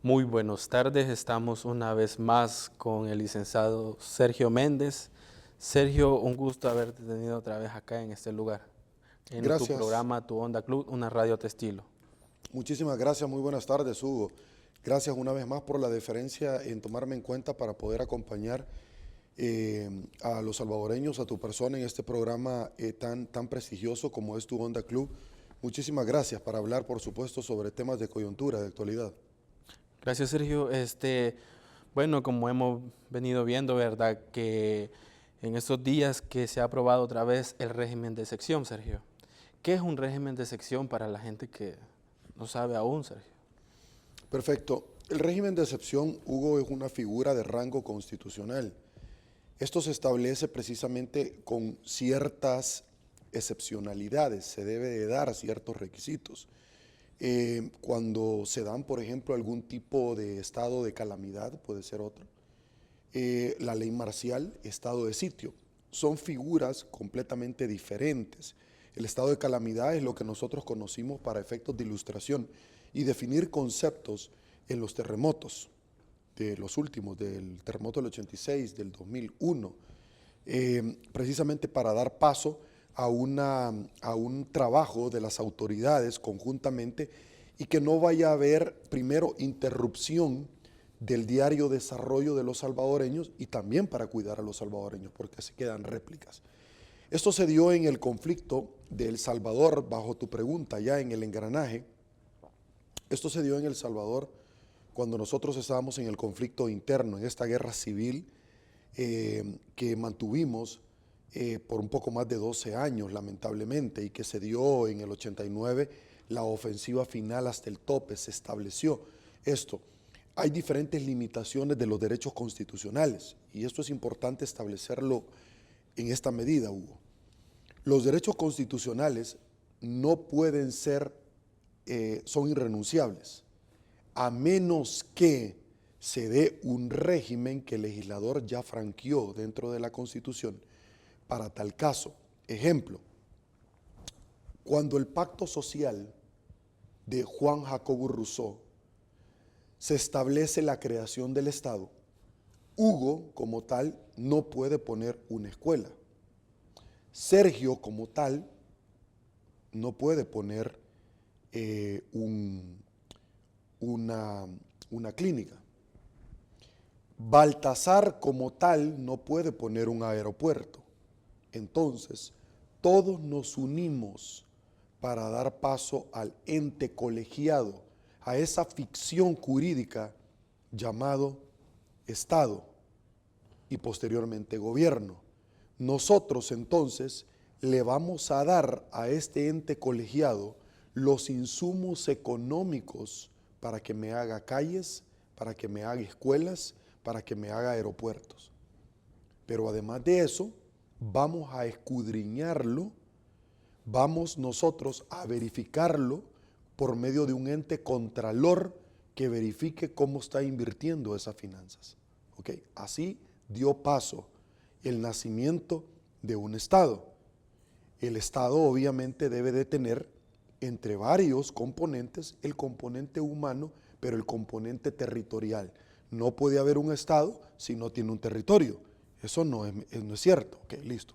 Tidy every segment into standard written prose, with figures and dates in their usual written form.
Muy buenas tardes, estamos una vez más con el licenciado Sergio Méndez. Sergio, un gusto haberte tenido otra vez acá en este lugar, en tu Gracias, programa Tu Onda Club, una radio de estilo. muchísimas gracias, muy buenas tardes, Hugo. Gracias una vez más por la deferencia en tomarme en cuenta para poder acompañar a los salvadoreños, a tu persona en este programa tan prestigioso como es Tu Onda Club. Muchísimas gracias para hablar, por supuesto, sobre temas de coyuntura, de actualidad. Gracias, Sergio. Bueno, como hemos venido viendo, ¿verdad? Que en estos días que se ha aprobado otra vez el régimen de sección, Sergio. ¿Qué es un régimen de sección para la gente que no sabe aún, Sergio? Perfecto. El régimen de excepción, Hugo, es una figura de rango constitucional. Esto se establece precisamente con ciertas excepcionalidades, se debe de dar ciertos requisitos. Cuando se dan, por ejemplo, algún tipo de estado de calamidad, puede ser otro. La ley marcial, estado de sitio, son figuras completamente diferentes. El estado de calamidad es lo que nosotros conocimos para efectos de ilustración y definir conceptos en los terremotos, de los últimos, del terremoto del 86, del 2001, precisamente para dar paso a un trabajo de las autoridades conjuntamente y que no vaya a haber primero interrupción del diario desarrollo de los salvadoreños y también para cuidar a los salvadoreños porque se quedan réplicas. Esto se dio en el conflicto de El Salvador, bajo tu pregunta, ya en el engranaje. Esto se dio en El Salvador cuando nosotros estábamos en el conflicto interno, en esta guerra civil que mantuvimos por un poco más de 12 años, lamentablemente, y que se dio en el 89, la ofensiva final hasta el tope, se estableció esto. Hay diferentes limitaciones de los derechos constitucionales, y esto es importante establecerlo en esta medida, Hugo. Los derechos constitucionales no pueden ser, son irrenunciables, a menos que se dé un régimen que el legislador ya franqueó dentro de la Constitución para tal caso. Ejemplo, cuando el pacto social de Juan Jacobo Rousseau se establece la creación del Estado, Hugo como tal no puede poner una escuela. Sergio como tal no puede poner una clínica. Baltasar como tal no puede poner un aeropuerto. Entonces, todos nos unimos para dar paso al ente colegiado, a esa ficción jurídica llamado Estado y posteriormente gobierno. Nosotros entonces le vamos a dar a este ente colegiado los insumos económicos para que me haga calles, para que me haga escuelas, para que me haga aeropuertos. Pero además de eso, vamos a escudriñarlo, vamos nosotros a verificarlo por medio de un ente contralor que verifique cómo está invirtiendo esas finanzas. ¿Okay? Así dio paso el nacimiento de un Estado. El Estado obviamente debe de tener entre varios componentes el componente humano, pero el componente territorial. No puede haber un Estado si no tiene un territorio. Eso no es cierto. Ok, listo.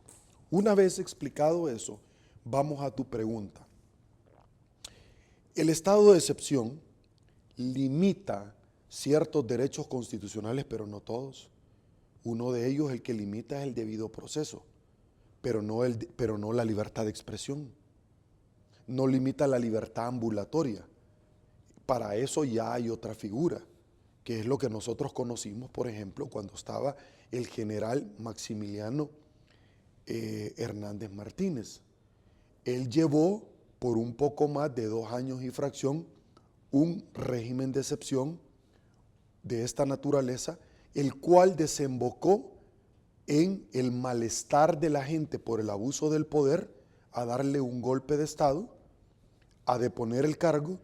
Una vez explicado eso, vamos a tu pregunta. El estado de excepción limita ciertos derechos constitucionales, pero no todos. Uno de ellos, el que limita, es el debido proceso, pero no la libertad de expresión. No limita la libertad ambulatoria. Para eso ya hay otra figura, que es lo que nosotros conocimos, por ejemplo, cuando estaba el general Maximiliano Hernández Martínez. Él llevó por un poco más de 2 años y fracción un régimen de excepción de esta naturaleza, el cual desembocó en el malestar de la gente por el abuso del poder, a darle un golpe de Estado, a deponer el cargo,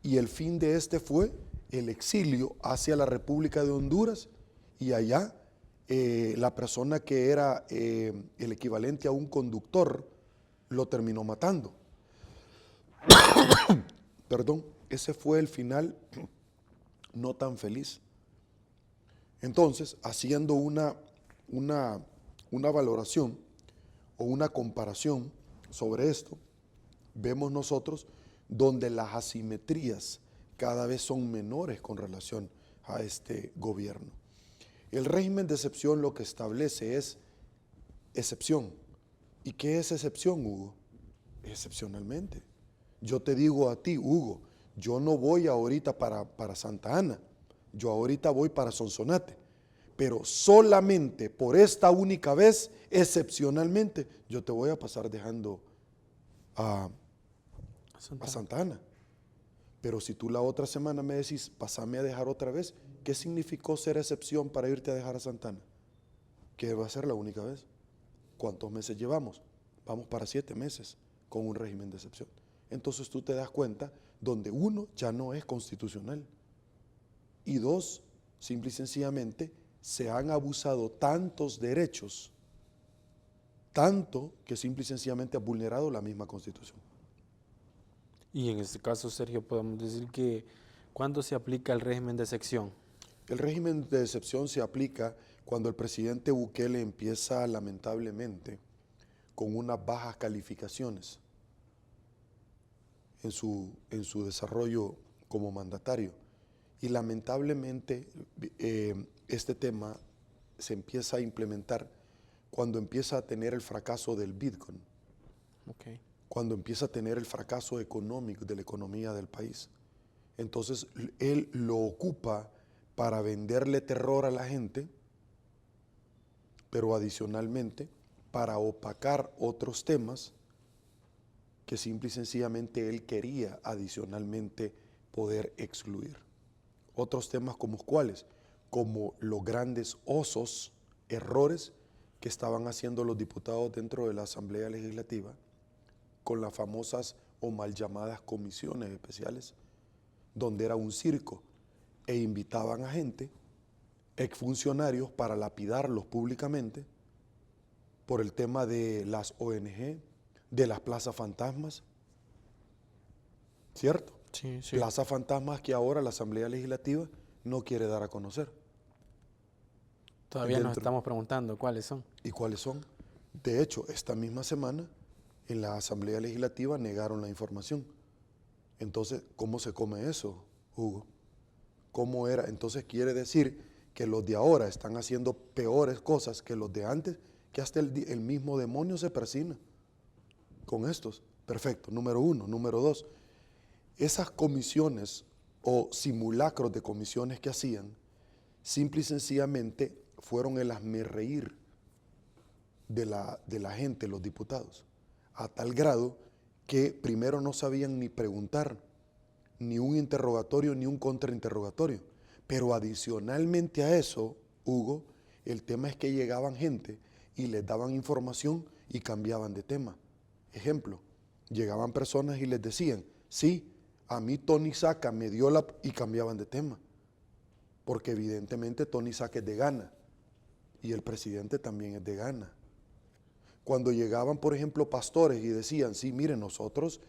y el fin de este fue el exilio hacia la República de Honduras, y allá la persona que era el equivalente a un conductor lo terminó matando. Perdón, ese fue el final no tan feliz. Entonces, haciendo una valoración o una comparación sobre esto, vemos nosotros donde las asimetrías cada vez son menores con relación a este gobierno. El régimen de excepción lo que establece es excepción. ¿Y qué es excepción, Hugo? Excepcionalmente. Yo te digo a ti, Hugo, yo no voy ahorita para Santa Ana, yo ahorita voy para Sonsonate, pero solamente por esta única vez, excepcionalmente, yo te voy a pasar dejando a Santa Ana. Pero si tú la otra semana me decís, pasame a dejar otra vez, ¿qué significó ser excepción para irte a dejar a Santa Ana? Que va a ser la única vez. ¿Cuántos meses llevamos? Vamos para 7 meses con un régimen de excepción. Entonces tú te das cuenta donde uno ya no es constitucional y dos, simple y sencillamente, se han abusado tantos derechos, tanto que simple y sencillamente ha vulnerado la misma Constitución. Y en este caso, Sergio, podemos decir que ¿cuándo se aplica el régimen de excepción? El régimen de excepción se aplica cuando el presidente Bukele empieza lamentablemente con unas bajas calificaciones en su desarrollo como mandatario. Y lamentablemente este tema se empieza a implementar cuando empieza a tener el fracaso del Bitcoin, cuando empieza a tener el fracaso económico de la economía del país. Entonces él lo ocupa para venderle terror a la gente, pero adicionalmente para opacar otros temas que simple y sencillamente él quería adicionalmente poder excluir. Otros temas como cuáles, como los grandes osos, errores que estaban haciendo los diputados dentro de la Asamblea Legislativa con las famosas o mal llamadas comisiones especiales, donde era un circo e invitaban a gente, exfuncionarios, para lapidarlos públicamente por el tema de las ONG, de las plazas fantasmas, ¿cierto? Sí, sí. Plazas fantasmas que ahora la Asamblea Legislativa no quiere dar a conocer. Todavía nos estamos preguntando cuáles son. ¿Y cuáles son? De hecho, esta misma semana en la Asamblea Legislativa negaron la información. Entonces, ¿cómo se come eso, Hugo? ¿Cómo era? Entonces quiere decir que los de ahora están haciendo peores cosas que los de antes, que hasta el mismo demonio se persina con estos. Perfecto, número uno. Número dos, esas comisiones o simulacros de comisiones que hacían, simple y sencillamente fueron el hazmerreír de la gente, los diputados, a tal grado que primero no sabían ni preguntar, ni un interrogatorio, ni un contrainterrogatorio. Pero adicionalmente a eso, Hugo, el tema es que llegaban gente y les daban información y cambiaban de tema. Ejemplo, llegaban personas y les decían, sí, a mí Tony Saca me dio la... y cambiaban de tema. Porque evidentemente Tony Saca es de Ghana y el presidente también es de Ghana. Cuando llegaban, por ejemplo, pastores y decían, sí, miren, nosotros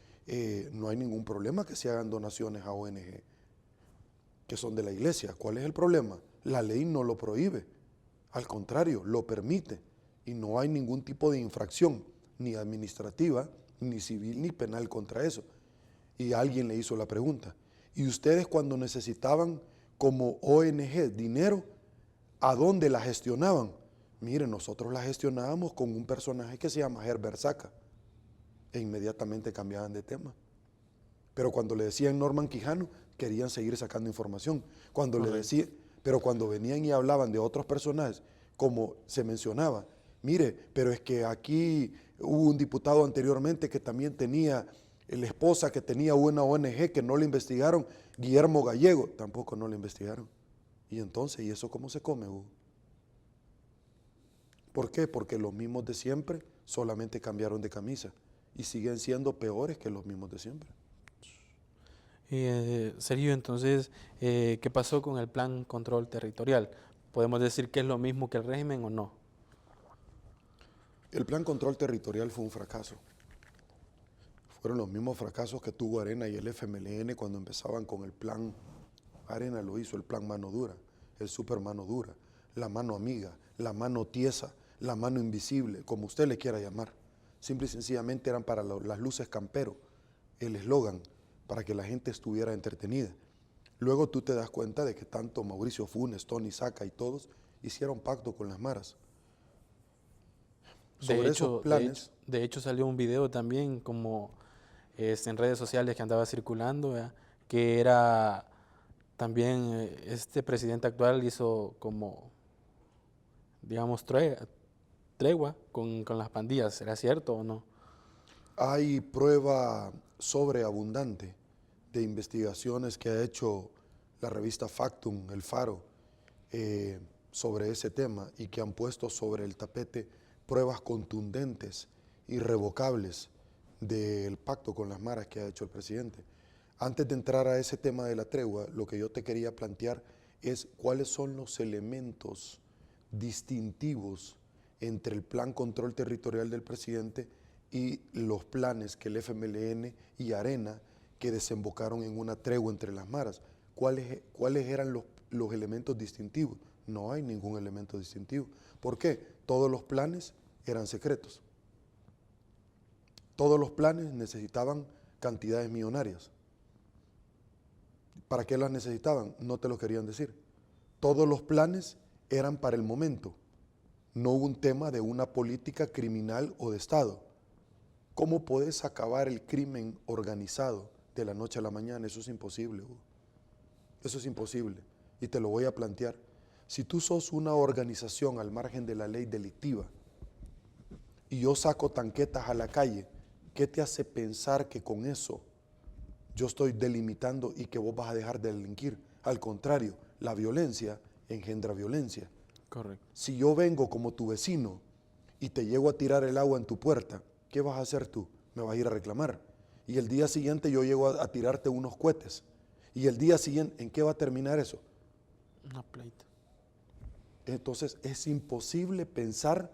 no hay ningún problema que se hagan donaciones a ONG, que son de la iglesia. ¿Cuál es el problema? La ley no lo prohíbe, al contrario, lo permite y no hay ningún tipo de infracción, ni administrativa, ni civil, ni penal contra eso. Y alguien le hizo la pregunta, ¿y ustedes cuando necesitaban como ONG dinero, a dónde la gestionaban? Miren, nosotros la gestionábamos con un personaje que se llama Herbert Saca. E inmediatamente cambiaban de tema. Pero cuando le decían Norman Quijano, querían seguir sacando información. Cuando le decían, pero cuando venían y hablaban de otros personajes, como se mencionaba, mire, pero es que aquí hubo un diputado anteriormente que también tenía la esposa que tenía una ONG que no le investigaron, Guillermo Gallego, tampoco no le investigaron. Y entonces, ¿y eso cómo se come, Hugo? ¿Por qué? Porque los mismos de siempre solamente cambiaron de camisa y siguen siendo peores que los mismos de siempre. Sergio, entonces, ¿qué pasó con el plan control territorial? ¿Podemos decir que es lo mismo que el régimen o no? El plan control territorial fue un fracaso. Fueron los mismos fracasos que tuvo Arena y el FMLN cuando empezaban con el plan Arena lo hizo, el plan mano dura, el super mano dura, la mano amiga, la mano tiesa, la mano invisible, como usted le quiera llamar. Simple y sencillamente eran para las luces campero, el eslogan, para que la gente estuviera entretenida. Luego tú te das cuenta de que tanto Mauricio Funes, Tony Saca y todos hicieron pacto con las maras. Sobre esos planes. De hecho salió un video también como en redes sociales que andaba circulando, ¿verdad? Que era también este presidente actual hizo como, digamos, tregua con las pandillas. ¿Será cierto o no? Hay prueba sobreabundante de investigaciones que ha hecho la revista Factum, El Faro, sobre ese tema y que han puesto sobre el tapete pruebas contundentes, irrevocables del pacto con las maras que ha hecho el presidente. Antes de entrar a ese tema de la tregua, lo que yo te quería plantear es cuáles son los elementos distintivos entre el plan control territorial del presidente y los planes que el FMLN y Arena que desembocaron en una tregua entre las maras. ¿Cuáles eran los elementos distintivos? No hay ningún elemento distintivo. ¿Por qué? Todos los planes eran secretos. Todos los planes necesitaban cantidades millonarias. ¿Para qué las necesitaban? No te lo querían decir. Todos los planes eran para el momento. No hubo un tema de una política criminal o de Estado. ¿Cómo puedes acabar el crimen organizado de la noche a la mañana? Eso es imposible, Hugo. Eso es imposible. Y te lo voy a plantear. Si tú sos una organización al margen de la ley delictiva y yo saco tanquetas a la calle, ¿qué te hace pensar que con eso yo estoy delimitando y que vos vas a dejar de delinquir? Al contrario, la violencia engendra violencia. Correcto. Si yo vengo como tu vecino y te llego a tirar el agua en tu puerta, ¿qué vas a hacer tú? Me vas a ir a reclamar. Y el día siguiente yo llego a tirarte unos cohetes. Y el día siguiente, ¿en qué va a terminar eso? Una pleita. Entonces es imposible pensar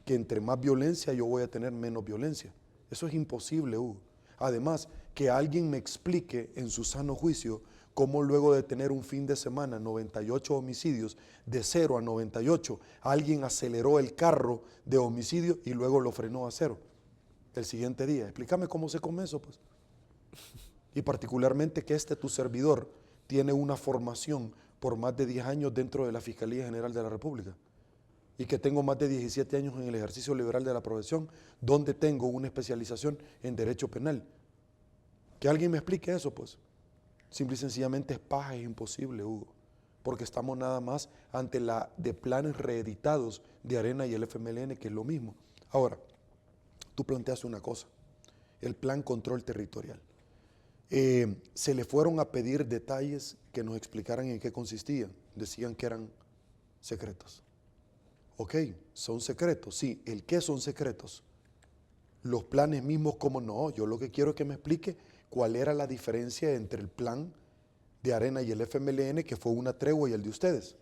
que entre más violencia yo voy a tener menos violencia. Eso es imposible, Hugo. Además, que alguien me explique en su sano juicio cómo luego de tener un fin de semana 98 homicidios, de 0 a 98, alguien aceleró el carro de homicidio y luego lo frenó a 0 el siguiente día. Explícame cómo se come eso, pues. Y particularmente que tu servidor tiene una formación por más de 10 años dentro de la Fiscalía General de la República y que tengo más de 17 años en el ejercicio liberal de la profesión, donde tengo una especialización en Derecho Penal. Que alguien me explique eso, pues. Simple y sencillamente es paja, es imposible, Hugo, porque estamos nada más ante la de planes reeditados de Arena y el FMLN, que es lo mismo. Ahora, tú planteaste una cosa, el plan control territorial. Se le fueron a pedir detalles que nos explicaran en qué consistían. Decían que eran secretos. Ok, son secretos, sí. ¿El qué son secretos? Los planes mismos, ¿cómo no? Yo lo que quiero es que me explique cuál era la diferencia entre el plan de Arena y el FMLN, que fue una tregua, y el de ustedes.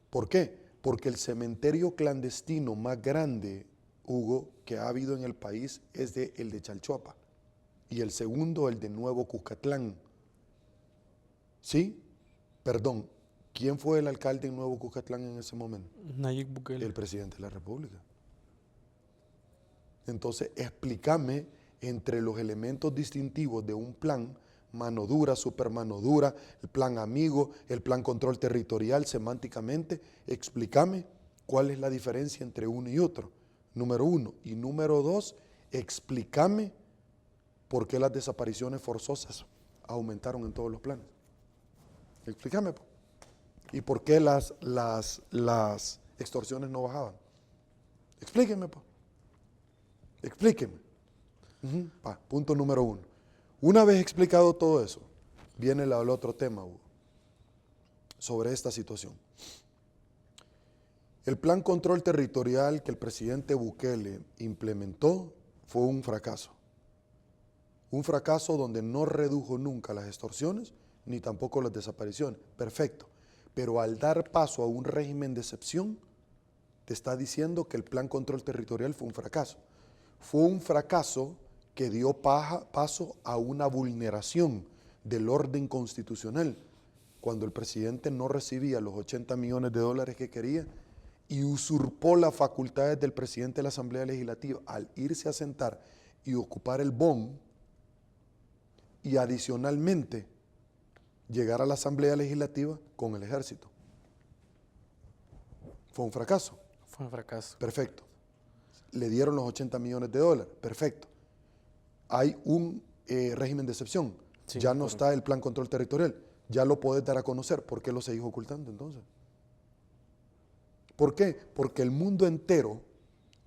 ¿Por qué? Porque el cementerio clandestino más grande, Hugo, que ha habido en el país es el de Chalchuapa. Y el segundo, el de Nuevo Cuscatlán. ¿Sí? Perdón, ¿quién fue el alcalde en Nuevo Cuscatlán en ese momento? Nayib Bukele. El presidente de la República. Entonces, explícame entre los elementos distintivos de un plan, mano dura, super mano dura, el plan amigo, el plan control territorial, semánticamente, explícame cuál es la diferencia entre uno y otro, número uno. Y número dos, explícame por qué las desapariciones forzosas aumentaron en todos los planes. Explícame. ¿Y por qué las extorsiones no bajaban? Explíqueme, pues. Explíqueme. Punto número uno. Una vez explicado todo eso, viene el otro tema, Hugo, sobre esta situación. El plan control territorial que el presidente Bukele implementó fue un fracaso. Un fracaso donde no redujo nunca las extorsiones ni tampoco las desapariciones. Perfecto. Pero al dar paso a un régimen de excepción, te está diciendo que el plan control territorial fue un fracaso. Fue un fracaso que dio paso a una vulneración del orden constitucional. cuando el presidente no recibía los 80 millones de dólares que quería y usurpó las facultades del presidente de la Asamblea Legislativa al irse a sentar y ocupar el BON y adicionalmente llegar a la Asamblea Legislativa con el ejército. Fue un fracaso. Fue un fracaso. Perfecto. Le dieron los 80 millones de dólares. Perfecto. Hay un régimen de excepción. Sí, ya no correcto. está el plan control territorial. Ya lo podés dar a conocer. ¿Por qué lo seguís ocultando entonces? ¿Por qué? Porque el mundo entero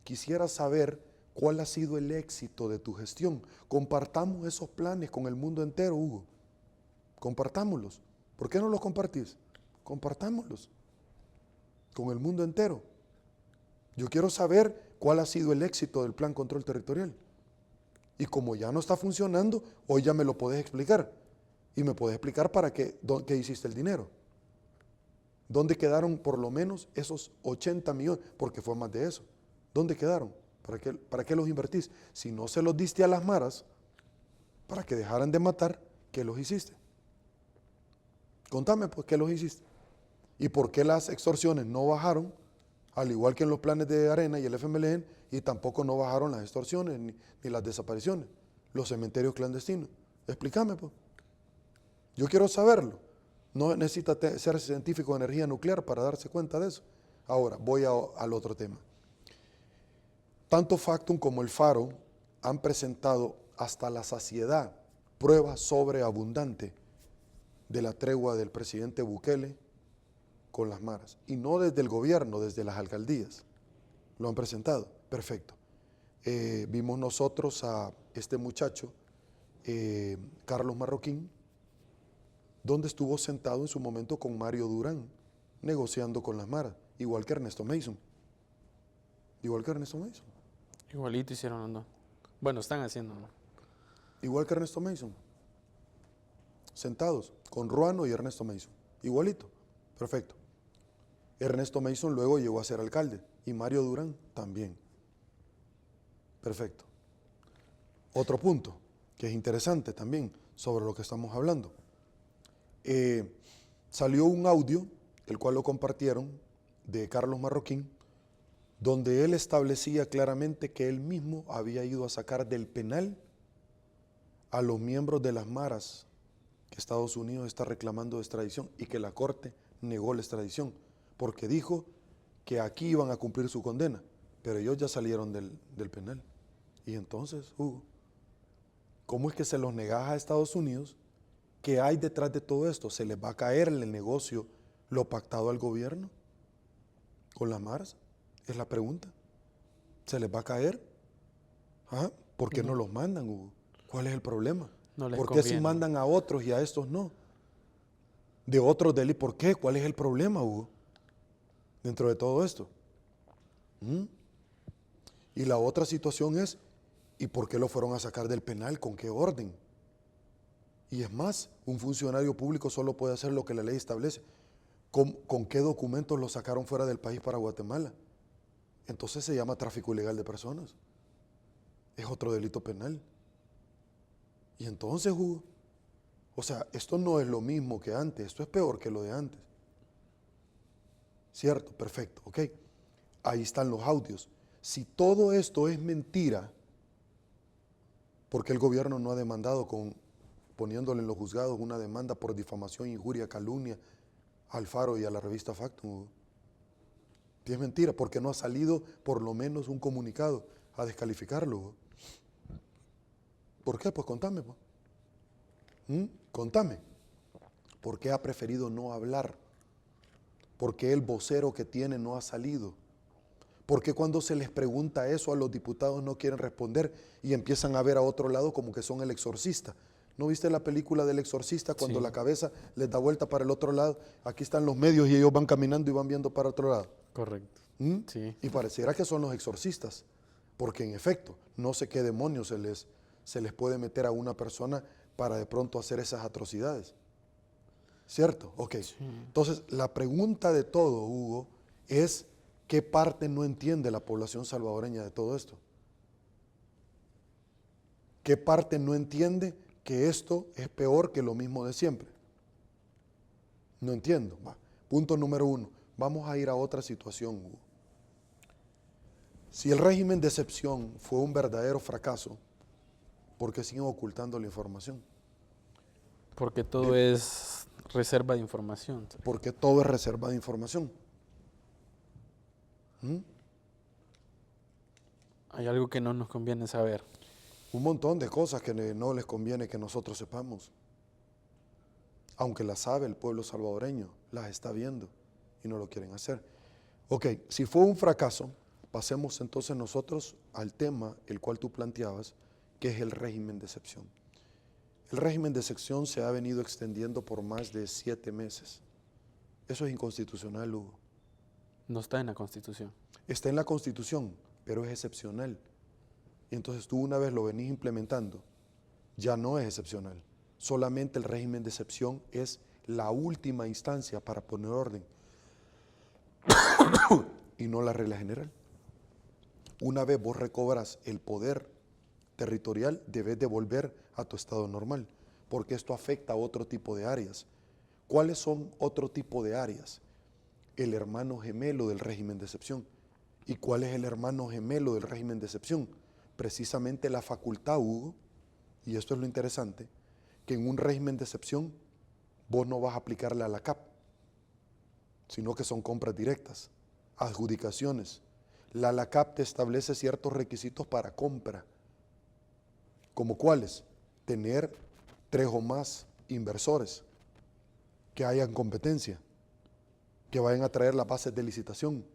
quisiera saber cuál ha sido el éxito de tu gestión. Compartamos esos planes con el mundo entero, Hugo. Compartámoslos. ¿Por qué no los compartís? Compartámoslos con el mundo entero. Yo quiero saber cuál ha sido el éxito del plan control territorial. Y como ya no está funcionando, hoy ya me lo podés explicar. Y me podés explicar para qué hiciste el dinero. ¿Dónde quedaron por lo menos esos 80 millones? Porque fue más de eso. ¿Dónde quedaron? ¿Para qué los invertís? Si no se los diste a las maras, para que dejaran de matar, ¿qué los hiciste? Contame, pues, ¿qué los hiciste? ¿Y por qué las extorsiones no bajaron, al igual que en los planes de Arena y el FMLN, y tampoco no bajaron las extorsiones ni las desapariciones, los cementerios clandestinos? Explícame, pues. Yo quiero saberlo. No necesita ser científico de energía nuclear para darse cuenta de eso. Ahora, voy al otro tema. Tanto Factum como el Faro han presentado hasta la saciedad pruebas sobreabundantes de la tregua del presidente Bukele con las maras. Y no desde el gobierno, desde las alcaldías. Lo han presentado. Perfecto. Vimos nosotros a este muchacho, Carlos Marroquín, donde estuvo sentado en su momento con Mario Durán, negociando con las maras, igual que Ernesto Mason. Igual que Ernesto Mason. Igualito hicieron los dos. Bueno, están haciendo, ¿no? Igual que Ernesto Mason. Sentados con Ruano y Ernesto Mason. Igualito. Perfecto. Ernesto Mason luego llegó a ser alcalde y Mario Durán también. Perfecto. Otro punto que es interesante también sobre lo que estamos hablando. Salió un audio, el cual lo compartieron, de Carlos Marroquín, donde él establecía claramente que él mismo había ido a sacar del penal a los miembros de las maras que Estados Unidos está reclamando extradición y que la Corte negó la extradición, porque dijo que aquí iban a cumplir su condena, pero ellos ya salieron del penal. Y entonces, Hugo, ¿cómo es que se los negás a Estados Unidos? ¿Qué hay detrás de todo esto? ¿Se les va a caer en el negocio lo pactado al gobierno con las maras? Es la pregunta. ¿Se les va a caer? ¿Ah? ¿Por qué no los mandan, Hugo? ¿Cuál es el problema? No les ¿Por qué si conviene. mandan a otros y a estos no? De otros delitos, ¿por qué? ¿Cuál es el problema, Hugo? Dentro de todo esto. Y la otra situación es, ¿y por qué lo fueron a sacar del penal? ¿Con qué orden? Y es más, un funcionario público solo puede hacer lo que la ley establece. ¿Con qué documentos lo sacaron fuera del país para Guatemala? Entonces se llama tráfico ilegal de personas. Es otro delito penal. Y entonces, Hugo, o sea, esto no es lo mismo que antes, esto es peor que lo de antes. ¿Cierto? Perfecto, ok. Ahí están los audios. Si todo esto es mentira, ¿por qué el gobierno no ha demandado poniéndole en los juzgados una demanda por difamación, injuria, calumnia al Faro y a la revista Factum, Hugo? Si es mentira, ¿por qué no ha salido por lo menos un comunicado a descalificarlo, Hugo? ¿Por qué? Pues contame, pues. Contame. ¿Por qué ha preferido no hablar? ¿Por qué el vocero que tiene no ha salido? ¿Por qué cuando se les pregunta eso a los diputados no quieren responder y empiezan a ver a otro lado como que son el exorcista? ¿No viste la película del exorcista cuando Sí. la cabeza les da vuelta para el otro lado? Aquí están los medios y ellos van caminando y van viendo para otro lado. Correcto. Sí. Y pareciera que son los exorcistas, porque en efecto, no sé qué demonios se les puede meter a una persona para de pronto hacer esas atrocidades. ¿Cierto? Ok. Sí. Entonces, la pregunta de todo, Hugo, es ¿qué parte no entiende la población salvadoreña de todo esto? ¿Qué parte no entiende que esto es peor que lo mismo de siempre? No entiendo. Va. Punto número 1. Vamos a ir a otra situación, Hugo. Si el régimen de excepción fue un verdadero fracaso, ¿por qué siguen ocultando la información? Porque todo es reserva de información. Porque todo es reserva de información. ¿Mm? Hay algo que no nos conviene saber. Un montón de cosas que no les conviene que nosotros sepamos. Aunque las sabe el pueblo salvadoreño, las está viendo y no lo quieren hacer. Ok, si fue un fracaso, pasemos entonces nosotros al tema el cual tú planteabas, que es el régimen de excepción. El régimen de excepción se ha venido extendiendo por más de 7 meses. Eso es inconstitucional, Hugo. No está en la Constitución. Está en la Constitución, pero es excepcional. Y entonces tú una vez lo venís implementando, ya no es excepcional. Solamente el régimen de excepción es la última instancia para poner orden y no la regla general. Una vez vos recobras el poder territorial, debes de volver a tu estado normal, porque esto afecta a otro tipo de áreas. ¿Cuáles son otro tipo de áreas? El hermano gemelo del régimen de excepción. ¿Y cuál es el hermano gemelo del régimen de excepción? Precisamente la facultad, Hugo, y esto es lo interesante, que en un régimen de excepción vos no vas a aplicarle a la CAP, sino que son compras directas, adjudicaciones. La ALACAP te establece ciertos requisitos para compra, como cuáles: tener 3 o más inversores, que hayan competencia, que vayan a traer las bases de licitación,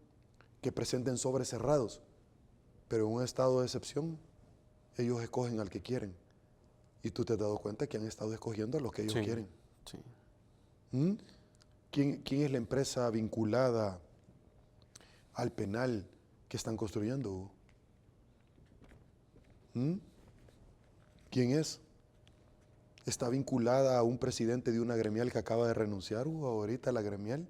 que presenten sobres cerrados, pero en un estado de excepción ellos escogen al que quieren. Y tú te has dado cuenta que han estado escogiendo a los que ellos quieren. Sí. ¿Mm? ¿Quién es la empresa vinculada al penal que están construyendo, Hugo? ¿Mm? ¿Quién es? ¿Está vinculada a un presidente de una gremial que acaba de renunciar, Hugo, ahorita a la gremial?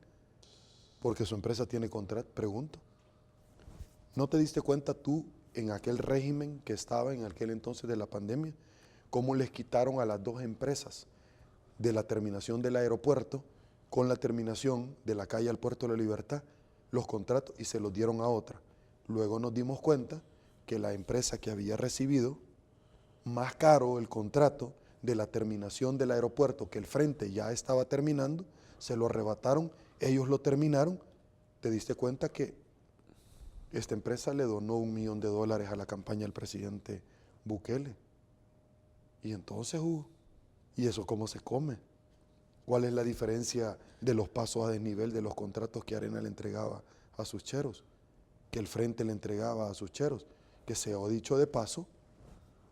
Porque su empresa tiene contrato, pregunto. ¿No te diste cuenta tú en aquel régimen que estaba en aquel entonces de la pandemia, cómo les quitaron a las 2 empresas de la terminación del aeropuerto con la terminación de la calle al Puerto de la Libertad los contratos y se los dieron a otra? Luego nos dimos cuenta que la empresa que había recibido más caro el contrato de la terminación del aeropuerto, que el frente ya estaba terminando, se lo arrebataron, ellos lo terminaron. ¿Te diste cuenta que esta empresa le donó $1 millón a la campaña del presidente Bukele? Y entonces, ¿y eso cómo se come? ¿Cuál es la diferencia de los pasos a desnivel de los contratos que Arena le entregaba a sus cheros, que el frente le entregaba a sus cheros? Que sea dicho de paso,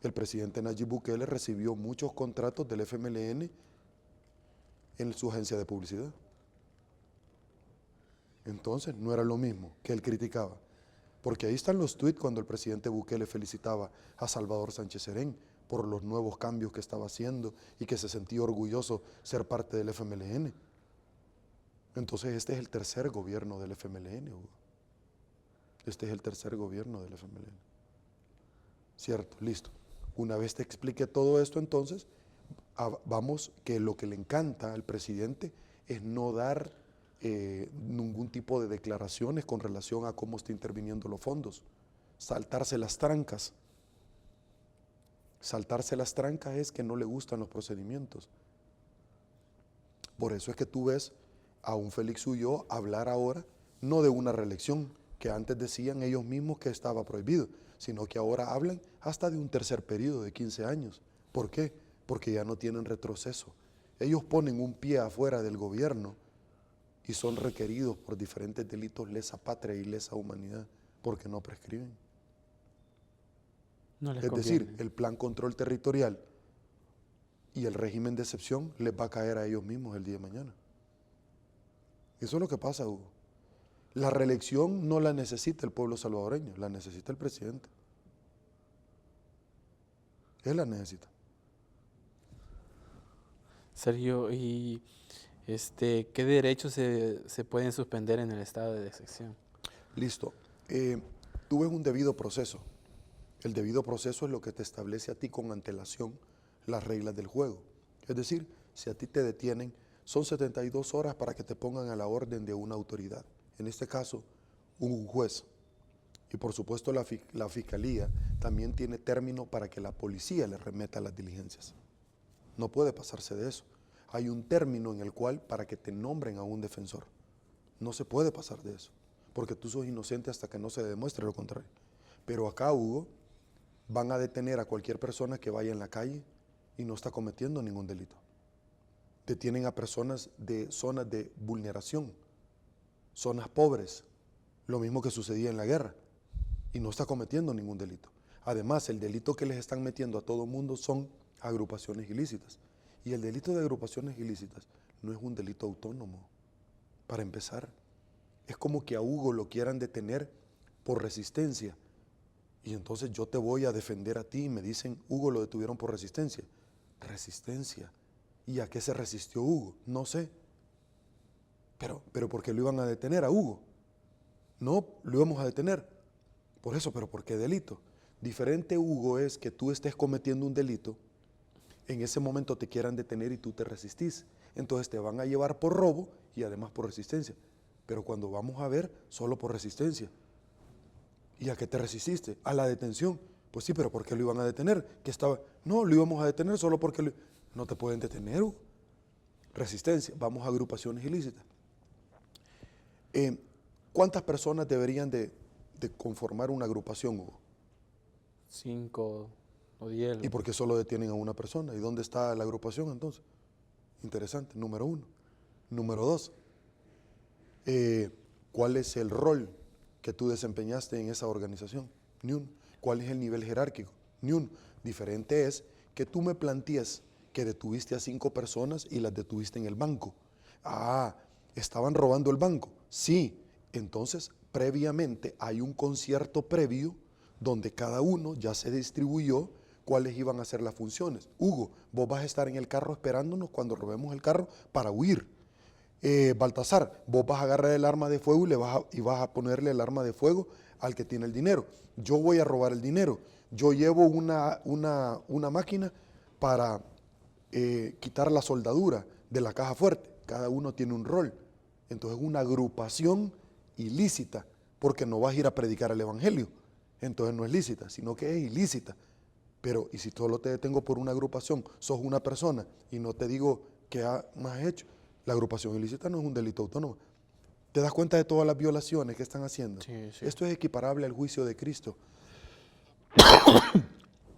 el presidente Nayib Bukele recibió muchos contratos del FMLN en su agencia de publicidad. Entonces, no era lo mismo que él criticaba. Porque ahí están los tuits cuando el presidente Bukele felicitaba a Salvador Sánchez Serén por los nuevos cambios que estaba haciendo y que se sentía orgulloso ser parte del FMLN. Entonces, este es el tercer gobierno del FMLN, Hugo. Este es el tercer gobierno del FMLN. Cierto, listo. Una vez te explique todo esto, entonces, vamos, que lo que le encanta al presidente es no dar ningún tipo de declaraciones con relación a cómo está interviniendo los fondos. Saltarse las trancas. Saltarse las trancas es que no le gustan los procedimientos. Por eso es que tú ves a un Félix Ulloa hablar ahora no de una reelección, que antes decían ellos mismos que estaba prohibido, sino que ahora hablan hasta de un tercer periodo de 15 años. ¿Por qué? Porque ya no tienen retroceso. Ellos ponen un pie afuera del gobierno y son requeridos por diferentes delitos lesa patria y lesa humanidad, porque no prescriben. No les Es conviene. decir, el plan control territorial y el régimen de excepción les va a caer a ellos mismos el día de mañana. Eso es lo que pasa, Hugo. La reelección no la necesita el pueblo salvadoreño, la necesita el presidente. Él la necesita. Sergio, ¿y qué derechos se pueden suspender en el estado de excepción? Listo. Tú ves un debido proceso. El debido proceso es lo que te establece a ti con antelación las reglas del juego. Es decir, si a ti te detienen son 72 horas para que te pongan a la orden de una autoridad, en este caso, un juez. Y por supuesto la fiscalía también tiene término para que la policía le remeta las diligencias. No puede pasarse de eso. Hay un término en el cual para que te nombren a un defensor. No se puede pasar de eso, porque tú sos inocente hasta que no se demuestre lo contrario. Pero acá, Hugo, van a detener a cualquier persona que vaya en la calle y no está cometiendo ningún delito. Detienen a personas de zonas de vulneración, zonas pobres, lo mismo que sucedía en la guerra, y no está cometiendo ningún delito. Además, el delito que les están metiendo a todo mundo son agrupaciones ilícitas. Y el delito de agrupaciones ilícitas no es un delito autónomo. Para empezar, es como que a Hugo lo quieran detener por resistencia. Y entonces yo te voy a defender a ti y me dicen, Hugo lo detuvieron por resistencia. Resistencia. ¿Y a qué se resistió Hugo? No sé. Pero ¿por qué lo iban a detener a Hugo? No, lo íbamos a detener. Por eso, pero ¿por qué delito? Diferente, Hugo, es que tú estés cometiendo un delito, en ese momento te quieran detener y tú te resistís. Entonces te van a llevar por robo y además por resistencia. Pero cuando vamos a ver, solo por resistencia. ¿Y a qué te resististe? A la detención. Pues sí, pero ¿por qué lo iban a detener? No, lo íbamos a detener solo porque no te pueden detener, Hugo. Resistencia, vamos a agrupaciones ilícitas. ¿Cuántas personas deberían de conformar una agrupación, Hugo? 5 o 10. ¿Y por qué solo detienen a una persona? ¿Y dónde está la agrupación entonces? Interesante, número 1. Número 2, ¿cuál es el rol que tú desempeñaste en esa organización? Ni uno. ¿Cuál es el nivel jerárquico? Ni uno. Diferente es que tú me plantees que detuviste a 5 personas y las detuviste en el banco. Ah, ¿estaban robando el banco? Sí. Entonces, previamente hay un concierto previo donde cada uno ya se distribuyó cuáles iban a ser las funciones. Hugo, vos vas a estar en el carro esperándonos cuando robemos el carro para huir. Baltasar, vos vas a agarrar el arma de fuego y vas a ponerle el arma de fuego al que tiene el dinero. Yo voy a robar el dinero. Yo llevo una máquina para quitar la soldadura de la caja fuerte. Cada uno tiene un rol. Entonces una agrupación ilícita, porque no vas a ir a predicar el evangelio. Entonces no es lícita, sino que es ilícita. Pero, ¿y si solo te detengo por una agrupación? Sos una persona y no te digo qué más has hecho. La agrupación ilícita no es un delito autónomo. ¿Te das cuenta de todas las violaciones que están haciendo? Sí, sí. Esto es equiparable al juicio de Cristo.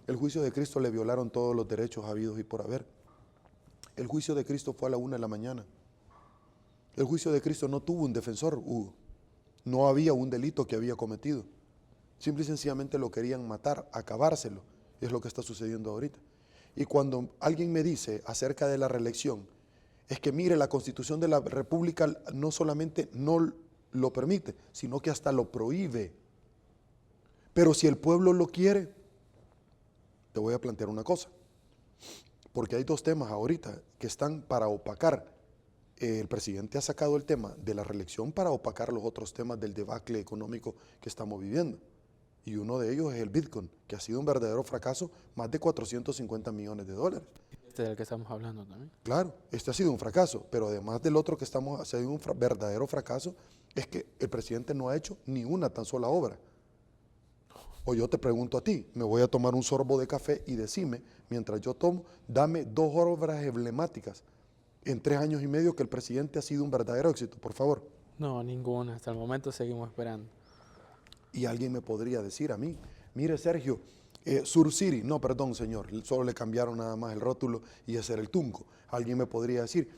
El juicio de Cristo le violaron todos los derechos habidos y por haber. El juicio de Cristo fue a la 1 de la mañana. El juicio de Cristo no tuvo un defensor, Hugo. No había un delito que había cometido. Simple y sencillamente lo querían matar, acabárselo. Es lo que está sucediendo ahorita. Y cuando alguien me dice acerca de la reelección, es que mire, la Constitución de la República no solamente no lo permite, sino que hasta lo prohíbe. Pero si el pueblo lo quiere, te voy a plantear una cosa. Porque hay 2 temas ahorita que están para opacar. El presidente ha sacado el tema de la reelección para opacar los otros temas del debacle económico que estamos viviendo. Y uno de ellos es el Bitcoin, que ha sido un verdadero fracaso, más de 450 millones de dólares. Este del que estamos hablando también. Claro, este ha sido un fracaso, pero además del otro que ha sido un verdadero fracaso, es que el presidente no ha hecho ni una tan sola obra. O yo te pregunto a ti, me voy a tomar un sorbo de café y decime, mientras yo tomo, dame 2 obras emblemáticas en 3 años y medio que el presidente ha sido un verdadero éxito, por favor. No, ninguna. Hasta el momento seguimos esperando. Y alguien me podría decir a mí, mire Sergio, Sur City, no, perdón señor, solo le cambiaron nada más el rótulo y ese era el Tunco. Alguien me podría decir,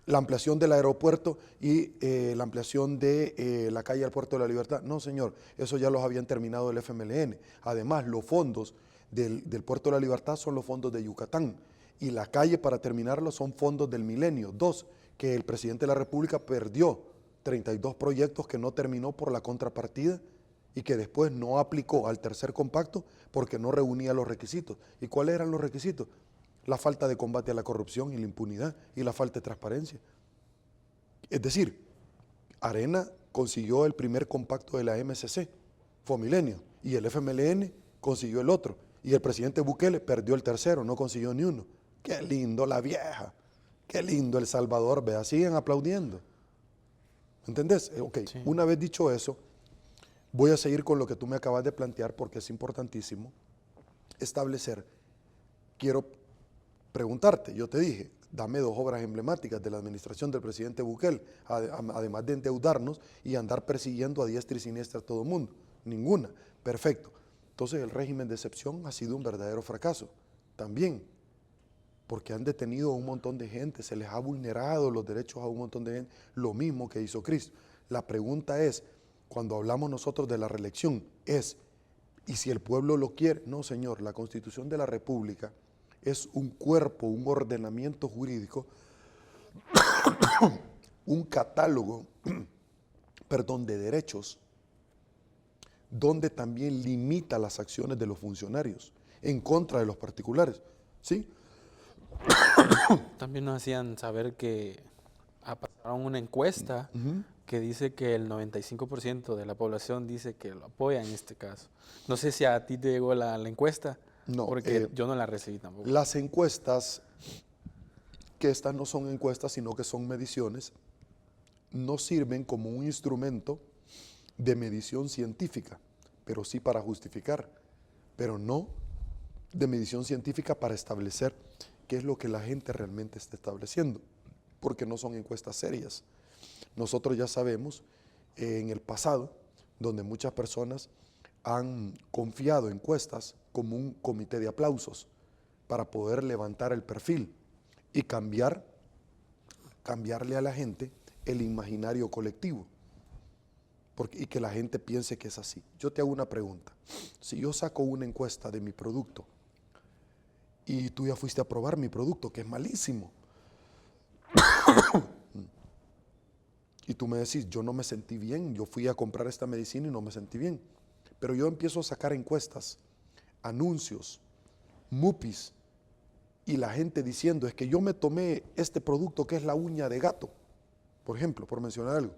la ampliación del aeropuerto y la ampliación de la calle al Puerto de la Libertad. No señor, eso ya los habían terminado el FMLN. Además, los fondos del Puerto de la Libertad son los fondos de Yucatán y la calle para terminarlo son fondos del Milenio 2, que el presidente de la República perdió 32 proyectos que no terminó por la contrapartida y que después no aplicó al tercer compacto porque no reunía los requisitos. ¿Y cuáles eran los requisitos? La falta de combate a la corrupción y la impunidad y la falta de transparencia. Es decir, Arena consiguió el primer compacto de la MCC, Fomilenio, y el FMLN consiguió el otro. Y el presidente Bukele perdió el tercero, no consiguió ni uno. ¡Qué lindo la vieja! Qué lindo El Salvador, vea, siguen aplaudiendo. ¿Entendés? Ok, Sí. una vez dicho eso, voy a seguir con lo que tú me acabas de plantear porque es importantísimo establecer. Quiero preguntarte, yo te dije, dame 2 obras emblemáticas de la administración del presidente Bukele, además de endeudarnos y andar persiguiendo a diestra y siniestra a todo el mundo. Ninguna. Perfecto. Entonces el régimen de excepción ha sido un verdadero fracaso. También, porque han detenido a un montón de gente, se les ha vulnerado los derechos a un montón de gente, lo mismo que hizo Cristo. La pregunta es, cuando hablamos nosotros de la reelección, ¿y si el pueblo lo quiere? No, señor, la Constitución de la República es un cuerpo, un ordenamiento jurídico, un catálogo, perdón, de derechos, donde también limita las acciones de los funcionarios en contra de los particulares. ¿Sí? También nos hacían saber que pasaron una encuesta que dice que el 95% de la población dice que lo apoya en este caso. No sé si a ti te llegó la encuesta, No, porque yo no la recibí tampoco. las encuestas, que estas no son encuestas, sino que son mediciones, no sirven como un instrumento de medición científica, pero sí para justificar, pero no de medición científica para establecer qué es lo que la gente realmente está estableciendo, porque no son encuestas serias. Nosotros ya sabemos en el pasado, donde muchas personas han confiado en encuestas como un comité de aplausos para poder levantar el perfil y cambiarle a la gente el imaginario colectivo y que la gente piense que es así. Yo te hago una pregunta. Si yo saco una encuesta de mi producto y tú ya fuiste a probar mi producto, que es malísimo, y tú me decís, yo no me sentí bien, yo fui a comprar esta medicina y no me sentí bien, pero yo empiezo a sacar encuestas, anuncios, MUPIs, y la gente diciendo, es que yo me tomé este producto que es la uña de gato, por ejemplo, por mencionar algo,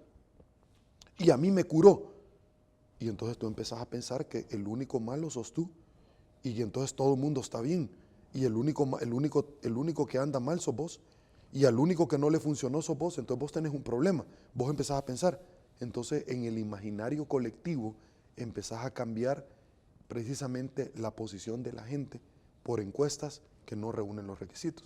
y a mí me curó. Y entonces tú empezás a pensar que el único malo sos tú, y entonces todo el mundo está bien, y el único que anda mal sos vos, y al único que no le funcionó sos vos, entonces vos tenés un problema. Vos empezás a pensar. Entonces en el imaginario colectivo empezás a cambiar precisamente la posición de la gente por encuestas que no reúnen los requisitos.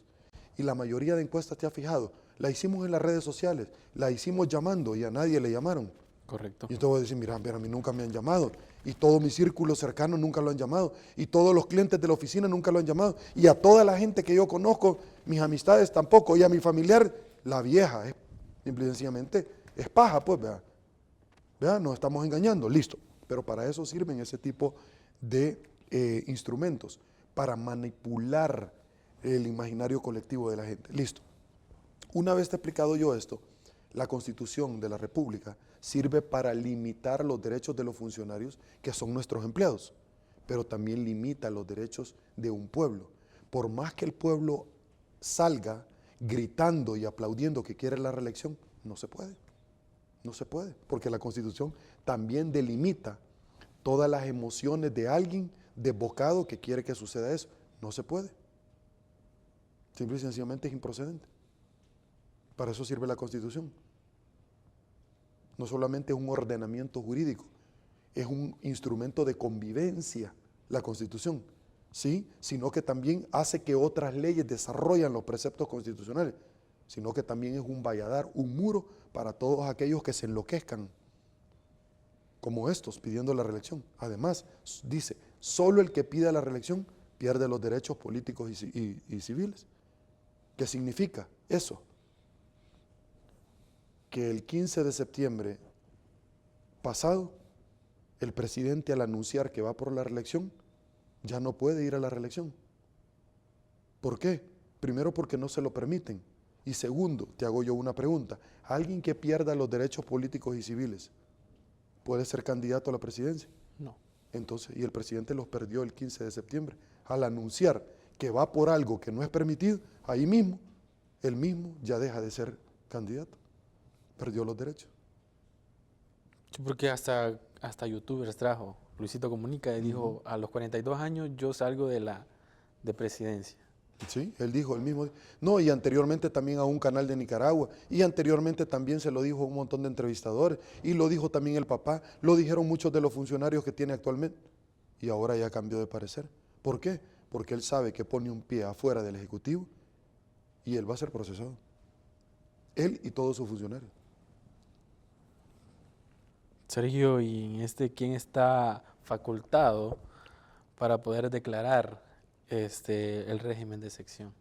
Y la mayoría de encuestas, te has fijado, la hicimos en las redes sociales, la hicimos llamando y a nadie le llamaron. Correcto. Y te voy a decir, mira, a mí nunca me han llamado, y todo mi círculo cercano nunca lo han llamado, y todos los clientes de la oficina nunca lo han llamado, y a toda la gente que yo conozco, mis amistades tampoco, y a mi familiar, la vieja, simple y sencillamente, es paja, pues, vea, nos estamos engañando, listo. Pero para eso sirven ese tipo de instrumentos, para manipular el imaginario colectivo de la gente, listo. Una vez te he explicado yo esto, la Constitución de la República sirve para limitar los derechos de los funcionarios, que son nuestros empleados, pero también limita los derechos de un pueblo. Por más que el pueblo salga gritando y aplaudiendo que quiere la reelección, no se puede. No se puede, porque la Constitución también delimita todas las emociones de alguien desbocado que quiere que suceda eso. No se puede. Simple y sencillamente es improcedente. Para eso sirve la Constitución. No solamente es un ordenamiento jurídico, es un instrumento de convivencia, la Constitución, ¿sí? Sino que también hace que otras leyes desarrollen los preceptos constitucionales, sino que también es un valladar, un muro para todos aquellos que se enloquezcan, como estos, pidiendo la reelección. Además, dice, solo el que pida la reelección pierde los derechos políticos y civiles. ¿Qué significa eso? Que el 15 de septiembre pasado, el presidente, al anunciar que va por la reelección, ya no puede ir a la reelección. ¿Por qué? Primero, porque no se lo permiten. Y segundo, te hago yo una pregunta. ¿Alguien que pierda los derechos políticos y civiles puede ser candidato a la presidencia? No. Entonces, y el presidente los perdió el 15 de septiembre. Al anunciar que va por algo que no es permitido, ahí mismo, él mismo ya deja de ser candidato. Perdió los derechos. Sí, porque hasta youtubers trajo. Luisito Comunica y dijo, a los 42 años yo salgo de presidencia. Sí, él dijo, el mismo. No, y anteriormente también a un canal de Nicaragua, y anteriormente también se lo dijo a un montón de entrevistadores, y lo dijo también el papá, lo dijeron muchos de los funcionarios que tiene actualmente, y ahora ya cambió de parecer. ¿Por qué? Porque él sabe que pone un pie afuera del Ejecutivo y él va a ser procesado. Él y todos sus funcionarios. Sergio, ¿y en quién está facultado para poder declarar el régimen de sección?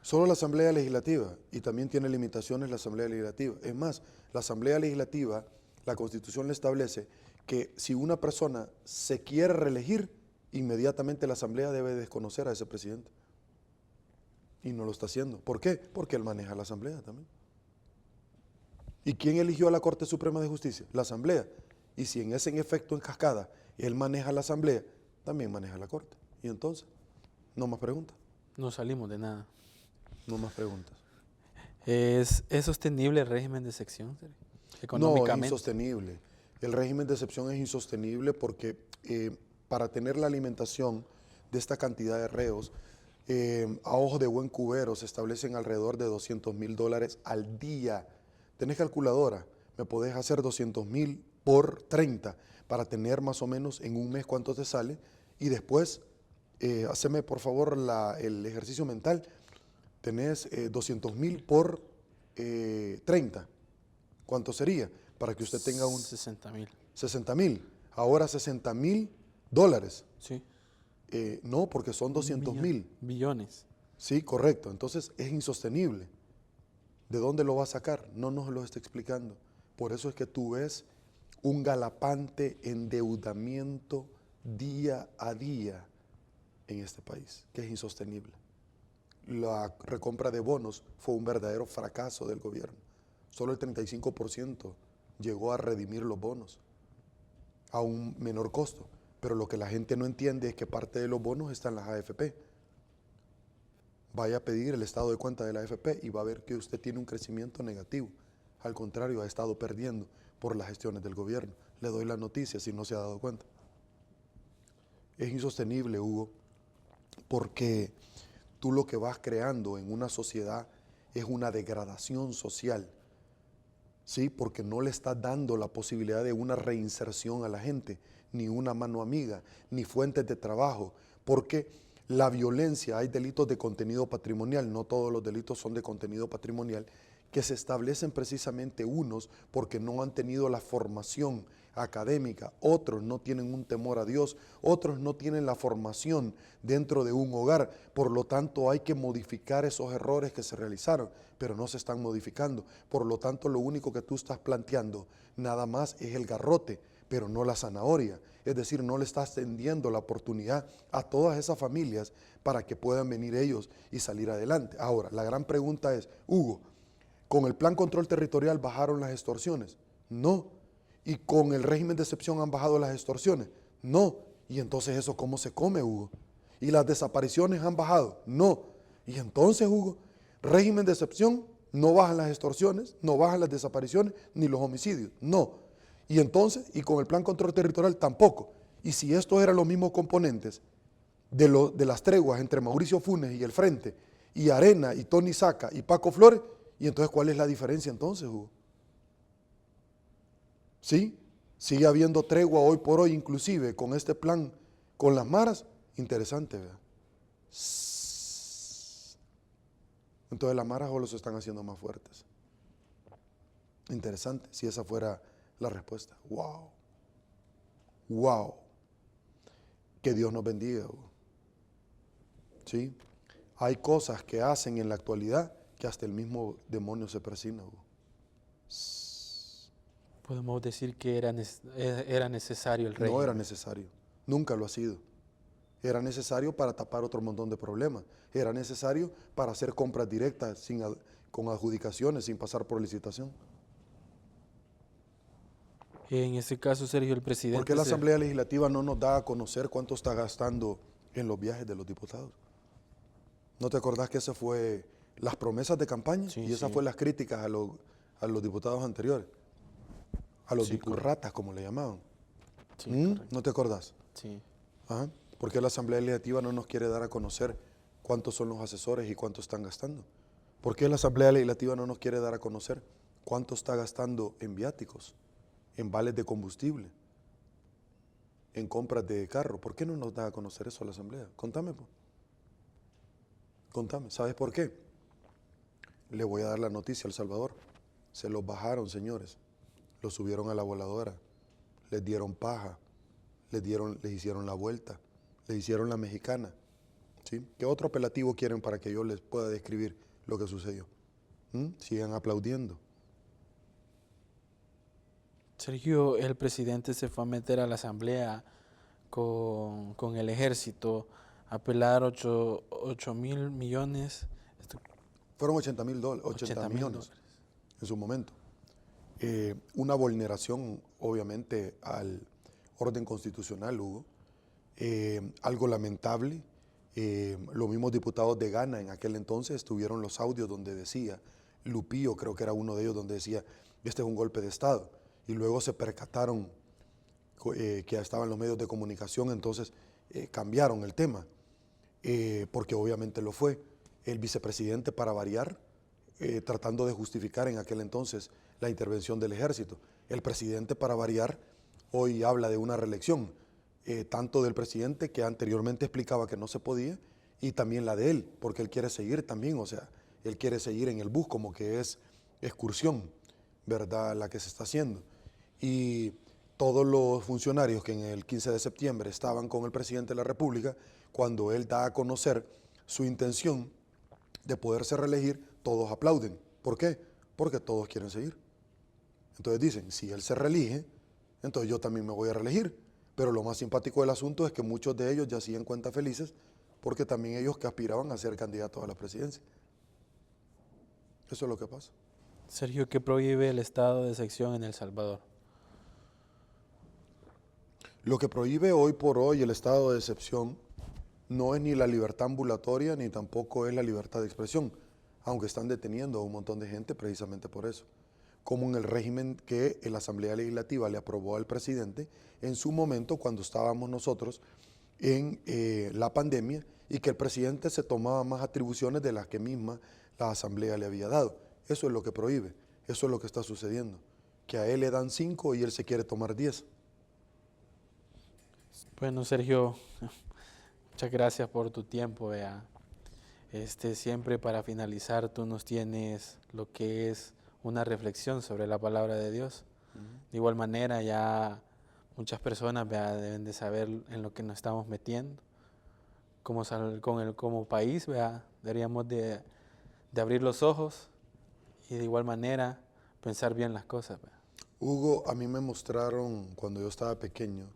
Solo la Asamblea Legislativa, y también tiene limitaciones la Asamblea Legislativa. Es más, la Asamblea Legislativa, la Constitución le establece que si una persona se quiere reelegir, inmediatamente la Asamblea debe desconocer a ese presidente. Y no lo está haciendo. ¿Por qué? Porque él maneja la Asamblea también. ¿Y quién eligió a la Corte Suprema de Justicia? La Asamblea. Y si en efecto en cascada él maneja la Asamblea, también maneja la Corte. Y entonces, no más preguntas. No salimos de nada. No más preguntas. ¿Es sostenible el régimen de sección, Sergio? No, es Económicamente. insostenible. El régimen de excepción es insostenible porque para tener la alimentación de esta cantidad de reos, a ojo de buen cubero se establecen alrededor de $200,000 al día. ¿Tenés calculadora? Me podés hacer 200,000 por 30 para tener más o menos en un mes cuánto te sale y después, haceme por favor el ejercicio mental. Tenés 200,000 por 30. ¿Cuánto sería? Para que usted tenga un 60,000. 60,000. Ahora $60,000. Sí. No, porque son 200,000. Billones. Sí, correcto. Entonces es insostenible. ¿De dónde lo va a sacar? No nos lo está explicando. Por eso es que tú ves un galopante endeudamiento día a día en este país, que es insostenible. La recompra de bonos fue un verdadero fracaso del gobierno. Solo el 35% llegó a redimir los bonos a un menor costo. Pero lo que la gente no entiende es que parte de los bonos está en las AFP. Vaya a pedir el estado de cuenta de la AFP y va a ver que usted tiene un crecimiento negativo. Al contrario, ha estado perdiendo por las gestiones del gobierno. Le doy la noticia si no se ha dado cuenta. Es insostenible, Hugo, porque tú lo que vas creando en una sociedad es una degradación social, ¿sí? Porque no le estás dando la posibilidad de una reinserción a la gente, ni una mano amiga, ni fuentes de trabajo, porque la violencia, hay delitos de contenido patrimonial, no todos los delitos son de contenido patrimonial, que se establecen precisamente unos porque no han tenido la formación académica, otros no tienen un temor a Dios, otros no tienen la formación dentro de un hogar, por lo tanto hay que modificar esos errores que se realizaron, pero no se están modificando, por lo tanto lo único que tú estás planteando nada más es el garrote, pero no la zanahoria, es decir, no le estás tendiendo la oportunidad a todas esas familias para que puedan venir ellos y salir adelante. Ahora, la gran pregunta es, Hugo, ¿con el plan control territorial bajaron las extorsiones? No. ¿Y con el régimen de excepción han bajado las extorsiones? No. ¿Y entonces eso cómo se come, Hugo? ¿Y las desapariciones han bajado? No. ¿Y entonces, Hugo, régimen de excepción, no bajan las extorsiones, no bajan las desapariciones, ni los homicidios? No. Y entonces, y con el plan control territorial tampoco. Y si estos eran los mismos componentes de las treguas entre Mauricio Funes y el Frente, y Arena, y Tony Saca, y Paco Flores, ¿y entonces cuál es la diferencia entonces, Hugo? ¿Sí? Sigue habiendo tregua hoy por hoy, inclusive con este plan, con las maras. Interesante, ¿verdad? Entonces las maras solo se están haciendo más fuertes. Interesante, si esa fuera la respuesta. ¡Wow! ¡Wow! Que Dios nos bendiga, Hugo. ¿Sí? Hay cosas que hacen en la actualidad que hasta el mismo demonio se persina, Hugo. Podemos decir que era necesario el régimen. No era necesario, nunca lo ha sido. Era necesario para tapar otro montón de problemas. Era necesario para hacer compras directas con adjudicaciones, sin pasar por licitación. En ese caso, Sergio, el ¿Por presidente... qué la Asamblea Legislativa no nos da a conocer cuánto está gastando en los viajes de los diputados? ¿No te acordás que esa fue las promesas de campaña? Sí, y esas sí. fue las críticas a los diputados anteriores. A los Sí, dipurratas, como le llamaban. Sí, ¿No te acordás? sí. Ajá. ¿Por qué la Asamblea Legislativa no nos quiere dar a conocer cuántos son los asesores y cuánto están gastando. ¿Por qué la Asamblea Legislativa no nos quiere dar a conocer cuánto está gastando en viáticos, en vales de combustible, en compras de carro? ¿Por qué no nos da a conocer eso a la Asamblea? Contame, pues. Contame. ¿Sabes por qué? Le voy a dar la noticia a El Salvador. Se los bajaron, señores. Los subieron a la voladora. Les dieron paja. Les hicieron la vuelta. Les hicieron la mexicana. ¿Sí? ¿Qué otro apelativo quieren para que yo les pueda describir lo que sucedió? Sigan aplaudiendo. Sergio, el presidente se fue a meter a la asamblea con el ejército a pelar 8.000 millones. Fueron 80 millones en su momento. Una vulneración, obviamente, al orden constitucional, Hugo. Algo lamentable. Los mismos diputados de Ghana en aquel entonces tuvieron los audios donde decía, Lupillo creo que era uno de ellos, donde decía, este es un golpe de Estado. Y luego se percataron que ya estaban los medios de comunicación, entonces cambiaron el tema, porque obviamente lo fue. El vicepresidente, para variar, tratando de justificar en aquel entonces la intervención del ejército. El presidente, para variar, hoy habla de una reelección, tanto del presidente, que anteriormente explicaba que no se podía, y también la de él, porque él quiere seguir también, o sea, él quiere seguir en el bus como que es excursión, ¿verdad?, la que se está haciendo. Y todos los funcionarios que en el 15 de septiembre estaban con el presidente de la República, cuando él da a conocer su intención de poderse reelegir, todos aplauden. ¿Por qué? Porque todos quieren seguir. Entonces dicen, si él se reelige, entonces yo también me voy a reelegir. Pero lo más simpático del asunto es que muchos de ellos ya hacían cuentas felices, porque también ellos que aspiraban a ser candidatos a la presidencia. Eso es lo que pasa. Sergio, ¿qué prohíbe el estado de excepción en El Salvador? Lo que prohíbe hoy por hoy el estado de excepción no es ni la libertad ambulatoria ni tampoco es la libertad de expresión, aunque están deteniendo a un montón de gente precisamente por eso, como en el régimen que la Asamblea Legislativa le aprobó al presidente en su momento cuando estábamos nosotros en la pandemia y que el presidente se tomaba más atribuciones de las que misma la Asamblea le había dado. Eso es lo que prohíbe, eso es lo que está sucediendo, que a él le dan 5 y él se quiere tomar 10. Bueno, Sergio, muchas gracias por tu tiempo, vea. Siempre para finalizar tú nos tienes lo que es una reflexión sobre la palabra de Dios. De igual manera ya muchas personas, vea, deben de saber en lo que nos estamos metiendo. Como país, vea, deberíamos de abrir los ojos y de igual manera pensar bien las cosas, vea. Hugo, a mí me mostraron, cuando yo estaba pequeño,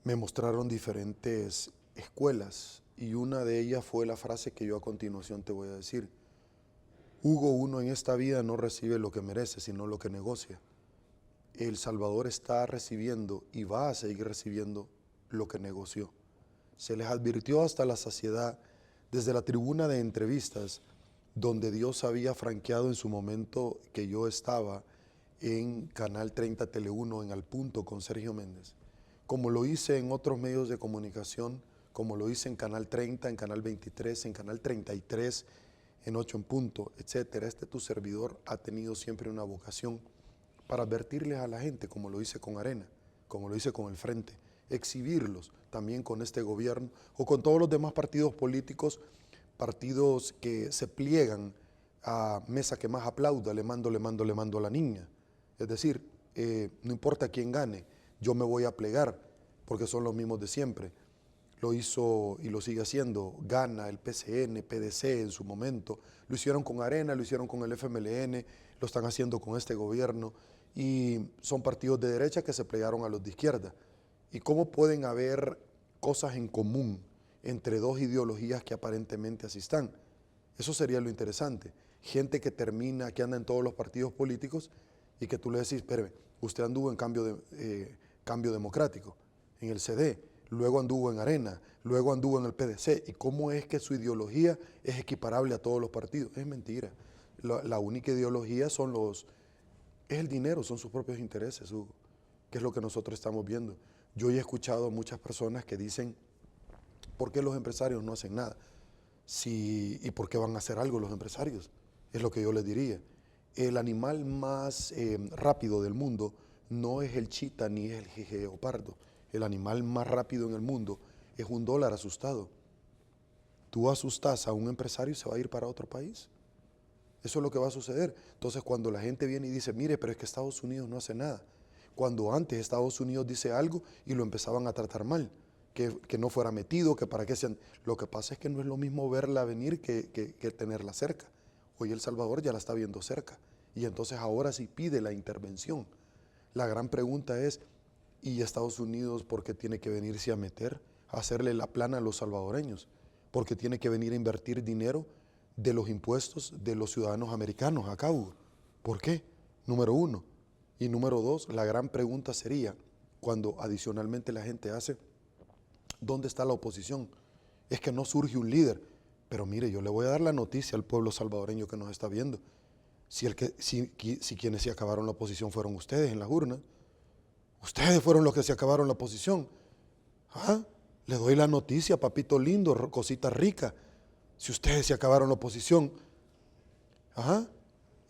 me mostraron diferentes escuelas y una de ellas fue la frase que yo a continuación te voy a decir. Hugo, uno en esta vida no recibe lo que merece, sino lo que negocia. El Salvador está recibiendo y va a seguir recibiendo lo que negoció. Se les advirtió hasta la saciedad desde la tribuna de entrevistas donde Dios había franqueado en su momento que yo estaba en Canal 30 Tele1 en Al Punto con Sergio Méndez, como lo hice en otros medios de comunicación, como lo hice en Canal 30, en Canal 23, en Canal 33, en 8 en Punto, etcétera. Tu servidor ha tenido siempre una vocación para advertirles a la gente, como lo hice con Arena, como lo hice con el Frente, exhibirlos también con este gobierno o con todos los demás partidos políticos, partidos que se pliegan a mesa que más aplauda, le mando a la niña. Es decir, no importa quién gane, yo me voy a plegar porque son los mismos de siempre. Lo hizo y lo sigue haciendo Gana, el PCN, PDC en su momento. Lo hicieron con Arena, lo hicieron con el FMLN, lo están haciendo con este gobierno y son partidos de derecha que se plegaron a los de izquierda. ¿Y cómo pueden haber cosas en común entre dos ideologías que aparentemente así están? Eso sería lo interesante. Gente que termina, que anda en todos los partidos políticos y que tú le decís, espérame, usted anduvo en Cambio Democrático, en el CD, luego anduvo en Arena, luego anduvo en el PDC. ¿Y cómo es que su ideología es equiparable a todos los partidos? Es mentira. La única ideología es el dinero, son sus propios intereses, Hugo, que es lo que nosotros estamos viendo. Yo he escuchado a muchas personas que dicen, ¿por qué los empresarios no hacen nada? ¿Y por qué van a hacer algo los empresarios? Es lo que yo les diría. El animal más rápido del mundo no es el chita ni es el geopardo. El animal más rápido en el mundo es un dólar asustado. Tú asustas a un empresario y se va a ir para otro país. Eso es lo que va a suceder. Entonces, cuando la gente viene y dice, mire, pero es que Estados Unidos no hace nada. Cuando antes Estados Unidos dice algo y lo empezaban a tratar mal, que no fuera metido, que para qué sean. Lo que pasa es que no es lo mismo verla venir que tenerla cerca. Hoy El Salvador ya la está viendo cerca. Y entonces ahora sí pide la intervención. La gran pregunta es, ¿y Estados Unidos por qué tiene que venirse a meter, a hacerle la plana a los salvadoreños? Porque tiene que venir a invertir dinero de los impuestos de los ciudadanos americanos acá, Hugo. ¿Por qué? Número uno. Y número dos, la gran pregunta sería, cuando adicionalmente la gente hace, ¿dónde está la oposición? Es que no surge un líder. Pero mire, yo le voy a dar la noticia al pueblo salvadoreño que nos está viendo. Si quienes se acabaron la oposición fueron ustedes en las urnas, ustedes fueron los que se acabaron la oposición. ¿Ah? Le doy la noticia, papito lindo, cosita rica. Si ustedes se acabaron la oposición,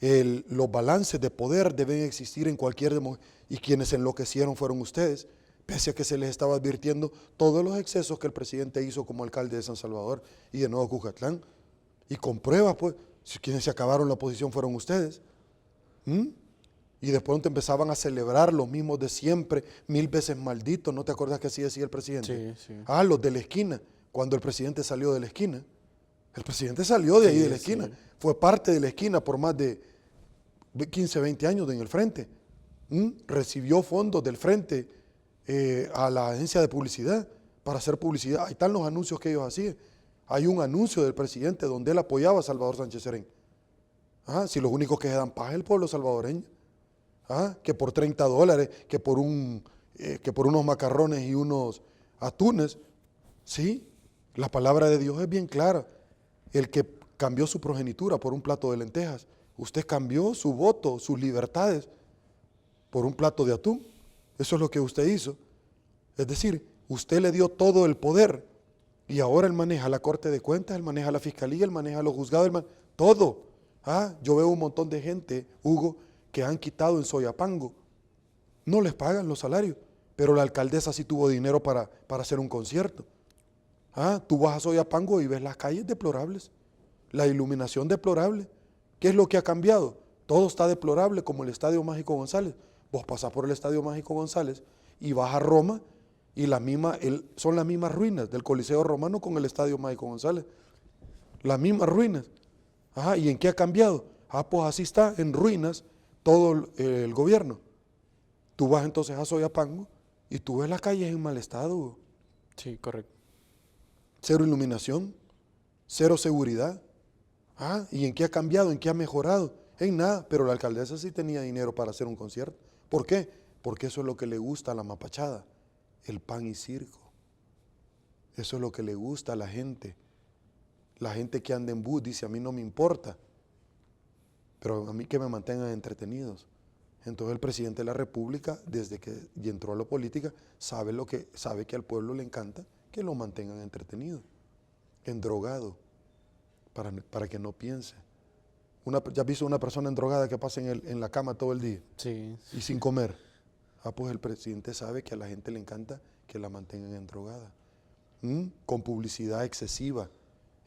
los balances de poder deben existir en cualquier democracia. Y quienes enloquecieron fueron ustedes, pese a que se les estaba advirtiendo todos los excesos que el presidente hizo como alcalde de San Salvador y de Nuevo Cucatlán. Y con pruebas, pues, si quienes se acabaron la oposición fueron ustedes. Y de pronto empezaban a celebrar los mismos de siempre, 1000 veces malditos. ¿No te acuerdas que así decía el presidente? Sí, sí. Los de la esquina, cuando el presidente salió de la esquina. El presidente salió de ahí de la esquina, sí. Fue parte de la esquina por más de 15, 20 años en el frente. Recibió fondos del frente a la agencia de publicidad para hacer publicidad. Ahí están los anuncios que ellos hacían. Hay un anuncio del presidente donde él apoyaba a Salvador Sánchez Serén. Si los únicos que se dan paz es el pueblo salvadoreño. Que por $30, que por unos macarrones y unos atunes. Sí, la palabra de Dios es bien clara. El que cambió su progenitura por un plato de lentejas, usted cambió su voto, sus libertades, por un plato de atún. Eso es lo que usted hizo. Es decir, usted le dio todo el poder y ahora él maneja la Corte de Cuentas, él maneja la Fiscalía, él maneja los juzgados, todo. Yo veo un montón de gente, Hugo, que han quitado en Soyapango. No les pagan los salarios, pero la alcaldesa sí tuvo dinero para hacer un concierto. Tú vas a Soyapango y ves las calles deplorables, la iluminación deplorable. ¿Qué es lo que ha cambiado? Todo está deplorable, como el Estadio Mágico González. Vos pasás por el Estadio Mágico González y vas a Roma y son las mismas ruinas del Coliseo Romano con el Estadio Mágico González. Las mismas ruinas. ¿Y en qué ha cambiado? Pues así está, en ruinas todo el gobierno. Tú vas entonces a Soyapango y tú ves las calles en mal estado. Sí, correcto. Cero iluminación, cero seguridad. ¿Y en qué ha cambiado? ¿En qué ha mejorado? En nada, pero la alcaldesa sí tenía dinero para hacer un concierto. ¿Por qué? Porque eso es lo que le gusta a la mapachada, el pan y circo. Eso es lo que le gusta a la gente. La gente que anda en bus dice, a mí no me importa, pero a mí que me mantengan entretenidos. Entonces el presidente de la República, desde que entró a la política, sabe que al pueblo le encanta que lo mantengan entretenido, endrogado, para que no piense. ¿Ya has visto una persona endrogada que pasa en la cama todo el día? Sí. Y sin comer. Pues el presidente sabe que a la gente le encanta que la mantengan endrogada. Con publicidad excesiva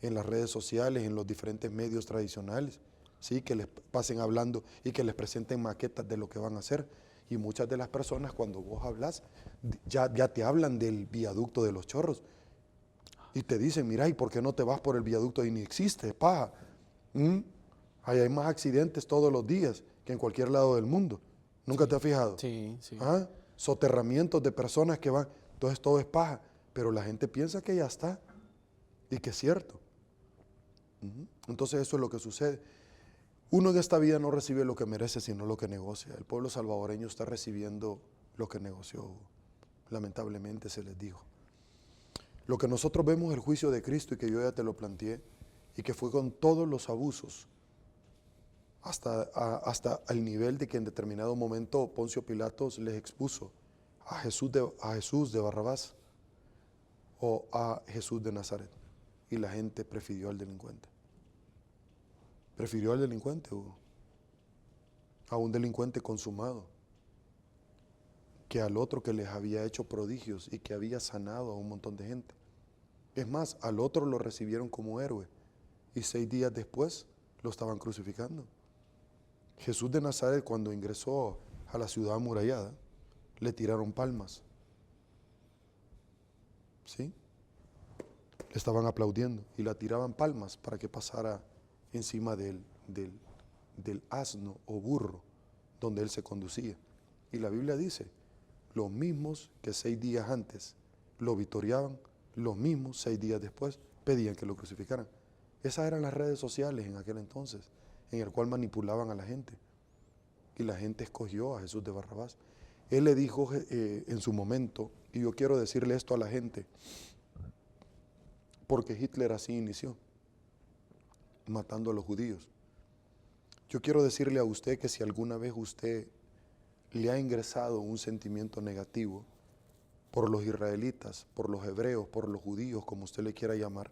en las redes sociales, en los diferentes medios tradicionales. ¿Sí? Que les pasen hablando y que les presenten maquetas de lo que van a hacer. Y muchas de las personas, cuando vos hablas, ya te hablan del viaducto de los Chorros. Y te dicen, mira, ¿y por qué no te vas por el viaducto? Y ni existe, paja. Ahí hay más accidentes todos los días que en cualquier lado del mundo. ¿Nunca te has fijado? Sí, sí. Soterramientos de personas que van. Entonces todo es paja. Pero la gente piensa que ya está. Y que es cierto. Entonces eso es lo que sucede. Uno en esta vida no recibe lo que merece, sino lo que negocia. El pueblo salvadoreño está recibiendo lo que negoció. Lamentablemente se les dijo. Lo que nosotros vemos es el juicio de Cristo y que yo ya te lo planteé y que fue con todos los abusos hasta el nivel de que en determinado momento Poncio Pilatos les expuso a Jesús de Barrabás o a Jesús de Nazaret. y la gente prefirió al delincuente. Prefirió al delincuente, Hugo, a un delincuente consumado, que al otro que les había hecho prodigios y que había sanado a un montón de gente. Es más, al otro lo recibieron como héroe y 6 días después lo estaban crucificando. Jesús de Nazaret, cuando ingresó a la ciudad amurallada, le tiraron palmas. ¿Sí? Le estaban aplaudiendo y le tiraban palmas para que pasara encima del asno o burro donde él se conducía. Y la Biblia dice, los mismos que 6 días antes lo victoriaban, los mismos 6 días después pedían que lo crucificaran. Esas eran las redes sociales en aquel entonces, en el cual manipulaban a la gente. Y la gente escogió a Jesús de Barrabás. Él le dijo en su momento, y yo quiero decirle esto a la gente, porque Hitler así inició, matando a los judíos. Yo quiero decirle a usted que si alguna vez usted le ha ingresado un sentimiento negativo por los israelitas, por los hebreos, por los judíos, como usted le quiera llamar,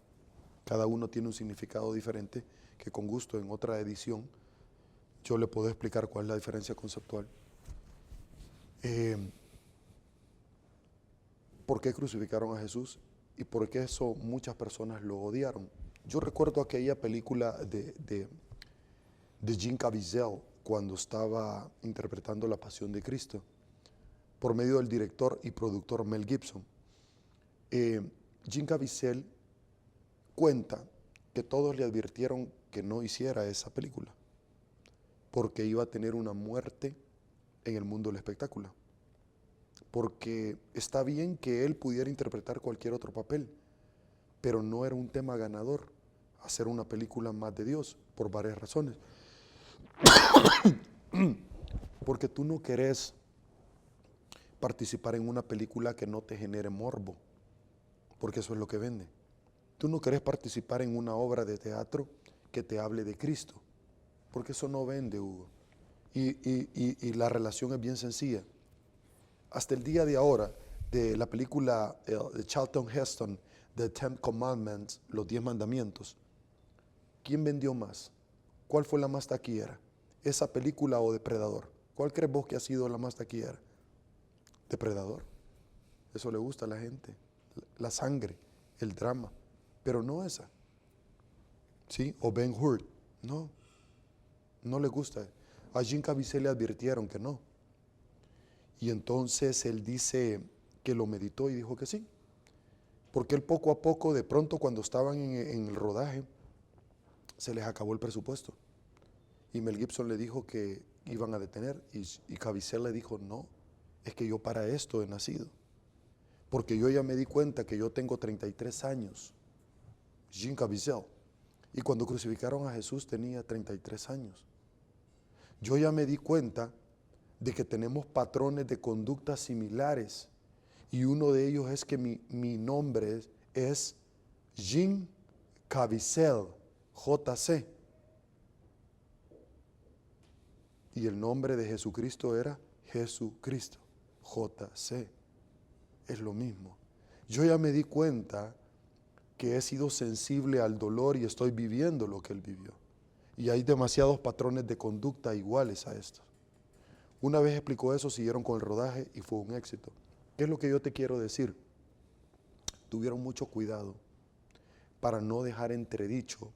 cada uno tiene un significado diferente, que con gusto en otra edición yo le puedo explicar cuál es la diferencia conceptual. ¿Por qué crucificaron a Jesús? ¿Y por qué eso muchas personas lo odiaron? Yo recuerdo aquella película de Jim Caviezel cuando estaba interpretando La Pasión de Cristo, por medio del director y productor Mel Gibson. Jim Caviezel cuenta que todos le advirtieron que no hiciera esa película, porque iba a tener una muerte en el mundo del espectáculo. Porque está bien que él pudiera interpretar cualquier otro papel, pero no era un tema ganador hacer una película más de Dios, por varias razones. Porque tú no querés participar en una película que no te genere morbo, porque eso es lo que vende. Tú no querés participar en una obra de teatro que te hable de Cristo, porque eso no vende, Hugo. Y la relación es bien sencilla. Hasta el día de ahora, de la película de Charlton Heston, The Ten Commandments, los 10 mandamientos, ¿quién vendió más? ¿Cuál fue la más taquillera? ¿Esa película o Depredador? ¿Cuál crees vos que ha sido la más taquillera? Depredador. Eso le gusta a la gente. La sangre, el drama. Pero no esa. ¿Sí? O Ben-Hur. No. No le gusta. A Jim Caviezel le advirtieron que no. Y entonces él dice que lo meditó y dijo que sí. Porque él poco a poco, de pronto cuando estaban en el rodaje, se les acabó el presupuesto. Y Mel Gibson le dijo que iban a detener y Caviezel le dijo, no, es que yo para esto he nacido. Porque yo ya me di cuenta que yo tengo 33 años, Jim Caviezel, y cuando crucificaron a Jesús tenía 33 años. Yo ya me di cuenta de que tenemos patrones de conducta similares y uno de ellos es que mi nombre es Jim Caviezel, JC. Y el nombre de Jesucristo era Jesucristo, JC. Es lo mismo. Yo ya me di cuenta que he sido sensible al dolor y estoy viviendo lo que él vivió. Y hay demasiados patrones de conducta iguales a estos. Una vez explicó eso, siguieron con el rodaje y fue un éxito. ¿Qué es lo que yo te quiero decir? Tuvieron mucho cuidado para no dejar entredicho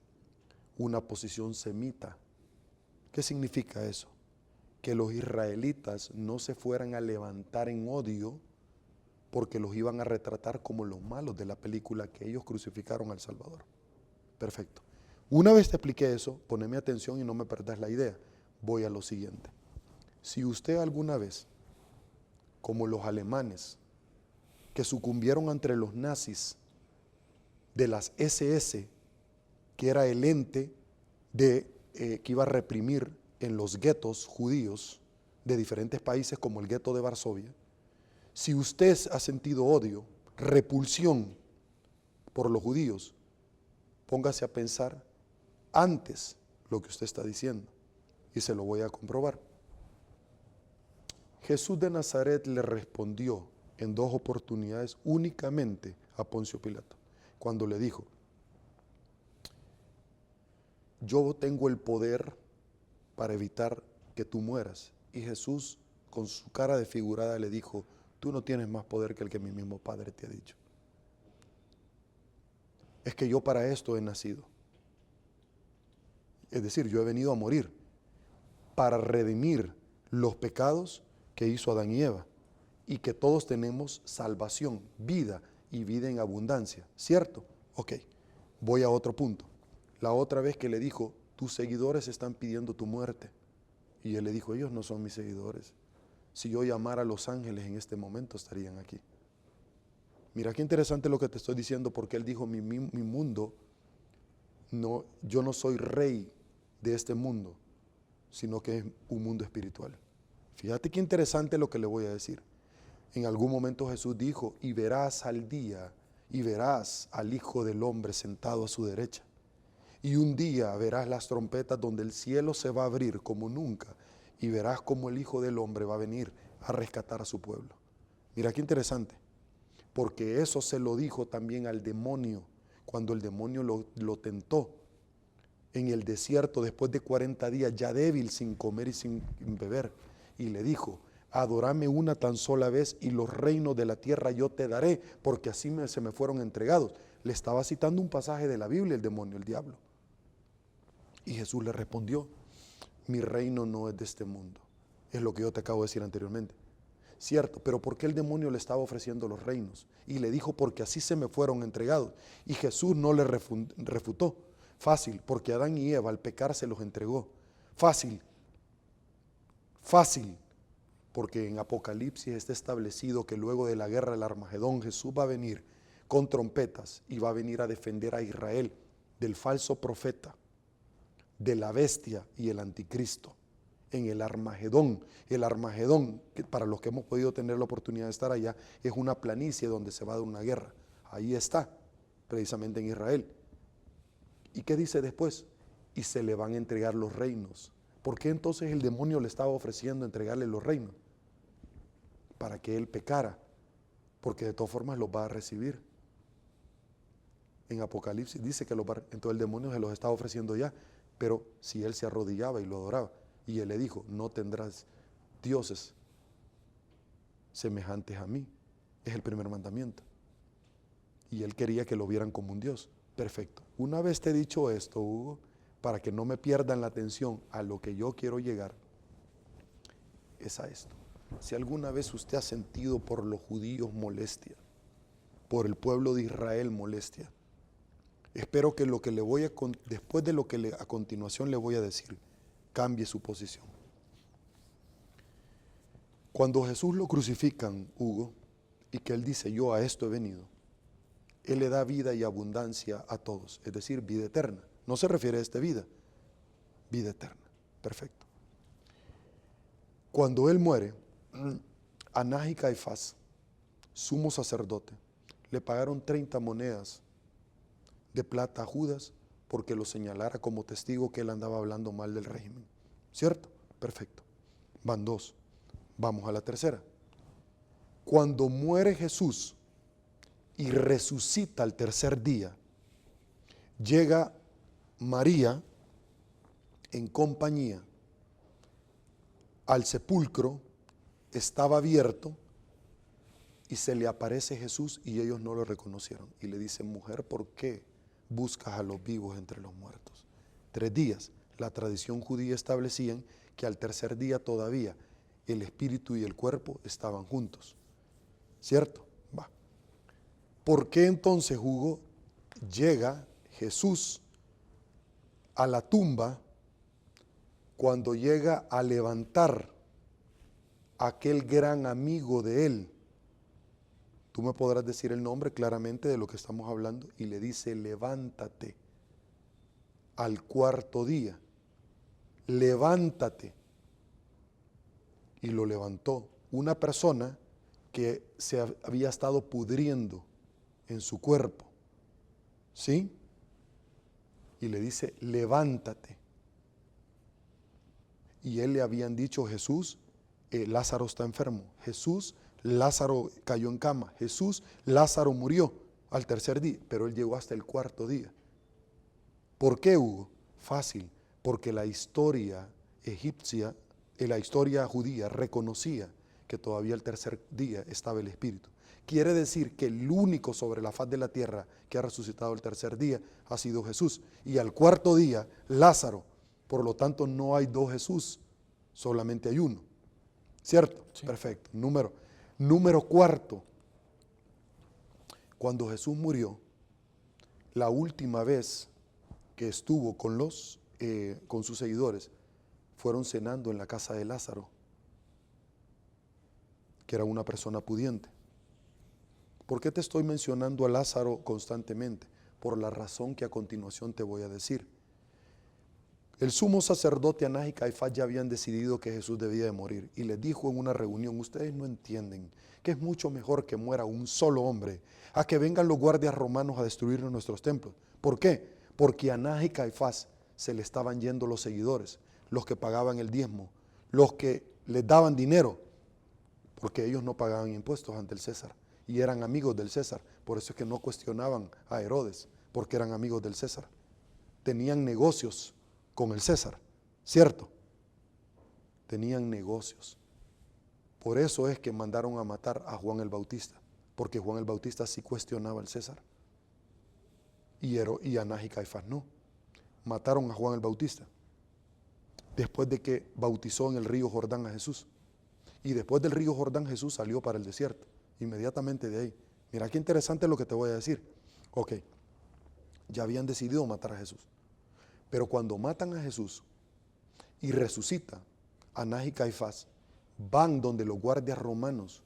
una posición semita. ¿Qué significa eso? Que los israelitas no se fueran a levantar en odio porque los iban a retratar como los malos de la película que ellos crucificaron al Salvador. Perfecto. Una vez te expliqué eso, poneme atención y no me perdas la idea. Voy a lo siguiente. Si usted alguna vez, como los alemanes, que sucumbieron ante los nazis de las SS, que era el ente que iba a reprimir en los guetos judíos de diferentes países como el gueto de Varsovia, si usted ha sentido odio, repulsión por los judíos, póngase a pensar antes lo que usted está diciendo y se lo voy a comprobar. Jesús de Nazaret le respondió en 2 oportunidades únicamente a Poncio Pilato, cuando le dijo, yo tengo el poder para evitar que tú mueras. Y Jesús, con su cara desfigurada, le dijo, tú no tienes más poder que el que mi mismo Padre te ha dicho. Es que yo para esto he nacido. Es decir, yo he venido a morir para redimir los pecados que hizo Adán y Eva, y que todos tenemos salvación, vida y vida en abundancia, ¿cierto? Ok, voy a otro punto. La otra vez que le dijo, tus seguidores están pidiendo tu muerte. Y él le dijo, ellos no son mis seguidores. Si yo llamara a los ángeles en este momento estarían aquí. Mira qué interesante lo que te estoy diciendo, porque él dijo, mi mundo, no, yo no soy rey de este mundo, sino que es un mundo espiritual. Fíjate qué interesante lo que le voy a decir. En algún momento Jesús dijo, y verás al día, y verás al Hijo del Hombre sentado a su derecha. Y un día verás las trompetas donde el cielo se va a abrir como nunca, y verás cómo el Hijo del Hombre va a venir a rescatar a su pueblo. Mira qué interesante, porque eso se lo dijo también al demonio, cuando el demonio lo tentó en el desierto después de 40 días, ya débil, sin comer y sin beber, y le dijo, adórame una tan sola vez y los reinos de la tierra yo te daré, porque así se me fueron entregados. Le estaba citando un pasaje de la Biblia el demonio, el diablo. Y Jesús le respondió, mi reino no es de este mundo. Es lo que yo te acabo de decir anteriormente. Cierto, pero ¿por qué el demonio le estaba ofreciendo los reinos? Y le dijo, porque así se me fueron entregados. Y Jesús no le refutó. Fácil, porque Adán y Eva al pecar se los entregó. Fácil, porque en Apocalipsis está establecido que luego de la guerra del Armagedón Jesús va a venir con trompetas y va a venir a defender a Israel del falso profeta, de la bestia y el anticristo. En el Armagedón, que para los que hemos podido tener la oportunidad de estar allá, es una planicie donde se va a dar una guerra. Ahí está, precisamente en Israel. ¿Y qué dice después? Y se le van a entregar los reinos. ¿Por qué entonces el demonio le estaba ofreciendo entregarle los reinos? Para que él pecara, porque de todas formas los va a recibir. En Apocalipsis dice que entonces el demonio se los estaba ofreciendo ya, pero si él se arrodillaba y lo adoraba, y él le dijo, no tendrás dioses semejantes a mí, es el primer mandamiento. Y él quería que lo vieran como un Dios. Perfecto. Una vez te he dicho esto, Hugo, para que no me pierdan la atención a lo que yo quiero llegar, es a esto. Si alguna vez usted ha sentido por los judíos molestia, por el pueblo de Israel molestia, espero que lo que le voy a, después de lo que a continuación le voy a decir, cambie su posición. Cuando Jesús lo crucifican, Hugo, y que él dice, yo a esto he venido, él le da vida y abundancia a todos, es decir, vida eterna. No se refiere a esta vida, vida eterna. Perfecto. Cuando él muere, Anás y Caifás, sumo sacerdote, le pagaron 30 monedas de plata a Judas porque lo señalara como testigo que él andaba hablando mal del régimen. ¿Cierto? Perfecto. Van dos. Vamos a la tercera. Cuando muere Jesús y resucita al tercer día, llega María en compañía al sepulcro, estaba abierto y se le aparece Jesús y ellos no lo reconocieron. Y le dicen, mujer, ¿por qué buscas a los vivos entre los muertos? 3 días. La tradición judía establecía que al tercer día todavía el espíritu y el cuerpo estaban juntos. ¿Cierto? Va. ¿Por qué entonces, Hugo, llega Jesús a la tumba cuando llega a levantar a aquel gran amigo de él? Tú me podrás decir el nombre claramente de lo que estamos hablando, y le dice, levántate al 4.º día, levántate. Y lo levantó una persona que se había estado pudriendo en su cuerpo, ¿sí? Y le dice, levántate. Y él le habían dicho, Jesús, Lázaro está enfermo. Jesús, Lázaro cayó en cama. Jesús, Lázaro murió al tercer día, pero él llegó hasta el 4.º día. ¿Por qué, Hugo? Fácil, porque la historia egipcia, la historia judía reconocía que todavía el tercer día estaba el Espíritu. Quiere decir que el único sobre la faz de la tierra que ha resucitado el tercer día ha sido Jesús. Y al cuarto día, Lázaro. Por lo tanto, no hay dos Jesús, solamente hay uno. ¿Cierto? Sí. Perfecto. Número cuarto. Cuando Jesús murió, la última vez que estuvo con sus seguidores, fueron cenando en la casa de Lázaro, que era una persona pudiente. ¿Por qué te estoy mencionando a Lázaro constantemente? Por la razón que a continuación te voy a decir. El sumo sacerdote Anás y Caifás ya habían decidido que Jesús debía de morir y les dijo en una reunión: ustedes no entienden que es mucho mejor que muera un solo hombre a que vengan los guardias romanos a destruir nuestros templos. ¿Por qué? Porque a Anás y Caifás se le estaban yendo los seguidores, los que pagaban el diezmo, los que les daban dinero, porque ellos no pagaban impuestos ante el César y eran amigos del César. Por eso es que no cuestionaban a Herodes, porque eran amigos del César. Tenían negocios con el César, ¿cierto? Tenían negocios. Por eso es que mandaron a matar a Juan el Bautista, porque Juan el Bautista sí cuestionaba al César. Y Anás y Caifás no. Mataron a Juan el Bautista después de que bautizó en el río Jordán a Jesús. Y después del río Jordán, Jesús salió para el desierto. Inmediatamente de ahí. Mira qué interesante lo que te voy a decir. Ok, ya habían decidido matar a Jesús. Pero cuando matan a Jesús y resucita, Anás y Caifás van donde los guardias romanos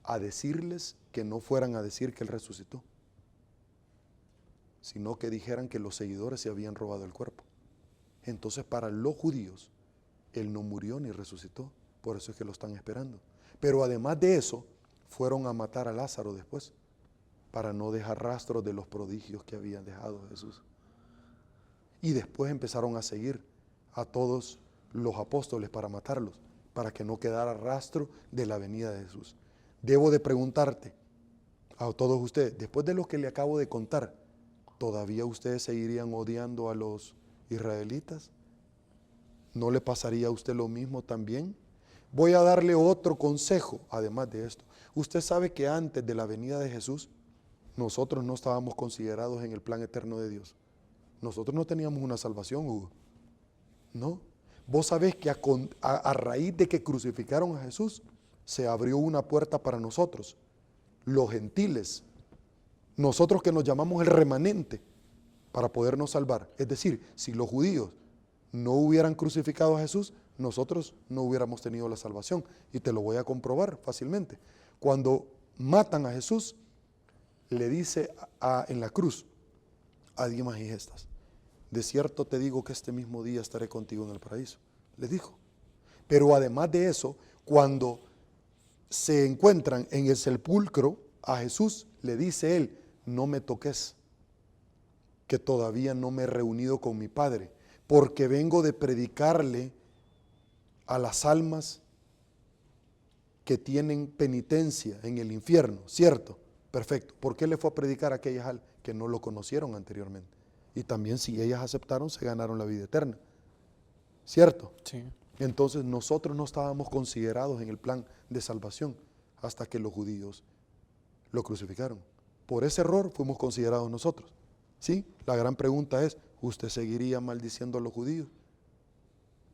a decirles que no fueran a decir que él resucitó, sino que dijeran que los seguidores se habían robado el cuerpo. Entonces, para los judíos, él no murió ni resucitó. Por eso es que lo están esperando. Pero además de eso, fueron a matar a Lázaro después, para no dejar rastros de los prodigios que habían dejado Jesús. Y después empezaron a seguir a todos los apóstoles para matarlos, para que no quedara rastro de la venida de Jesús. Debo de preguntarte a todos ustedes, después de lo que le acabo de contar, ¿todavía ustedes seguirían odiando a los israelitas? ¿No le pasaría a usted lo mismo también? Voy a darle otro consejo, además de esto. Usted sabe que antes de la venida de Jesús, nosotros no estábamos considerados en el plan eterno de Dios. Nosotros no teníamos una salvación, Hugo. ¿No? Vos sabés que a raíz de que crucificaron a Jesús, se abrió una puerta para nosotros, los gentiles, nosotros que nos llamamos el remanente, para podernos salvar. Es decir, si los judíos no hubieran crucificado a Jesús, nosotros no hubiéramos tenido la salvación. Y te lo voy a comprobar fácilmente. Cuando matan a Jesús, le dice en la cruz a Dimas y Gestas: de cierto te digo que este mismo día estaré contigo en el paraíso. Les dijo. Pero además de eso, cuando se encuentran en el sepulcro a Jesús, le dice él: no me toques, que todavía no me he reunido con mi Padre, porque vengo de predicarle a las almas que tienen penitencia en el infierno, ¿cierto? Perfecto. ¿Por qué le fue a predicar a aquellas almas que no lo conocieron anteriormente? Y también, si ellas aceptaron, se ganaron la vida eterna, ¿cierto? Sí. Entonces nosotros no estábamos considerados en el plan de salvación hasta que los judíos lo crucificaron. Por ese error fuimos considerados nosotros. ¿Sí? La gran pregunta es: ¿usted seguiría maldiciendo a los judíos?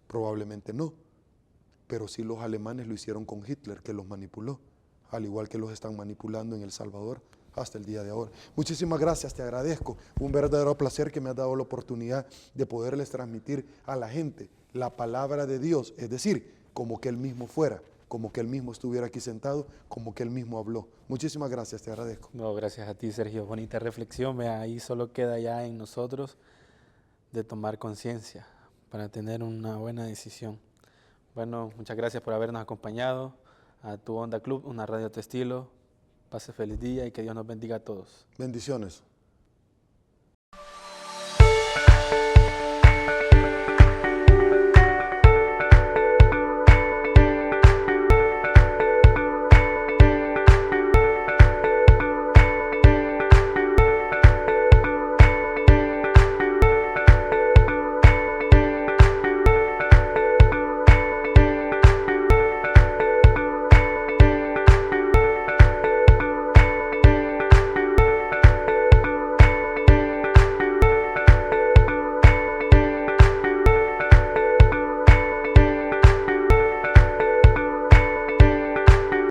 Probablemente no. Pero sí, los alemanes lo hicieron con Hitler, que los manipuló, al igual que los están manipulando en El Salvador hasta el día de ahora. Muchísimas gracias, te agradezco. Un verdadero placer que me has dado la oportunidad de poderles transmitir a la gente la palabra de Dios, es decir, como que Él mismo fuera, como que Él mismo estuviera aquí sentado, como que Él mismo habló. Muchísimas gracias, te agradezco. No, gracias a ti, Sergio. Bonita reflexión. Ahí solo queda ya en nosotros de tomar conciencia para tener una buena decisión. Bueno, muchas gracias por habernos acompañado a Tu Onda Club, una radio a tu estilo. Pase feliz día y que Dios nos bendiga a todos. Bendiciones.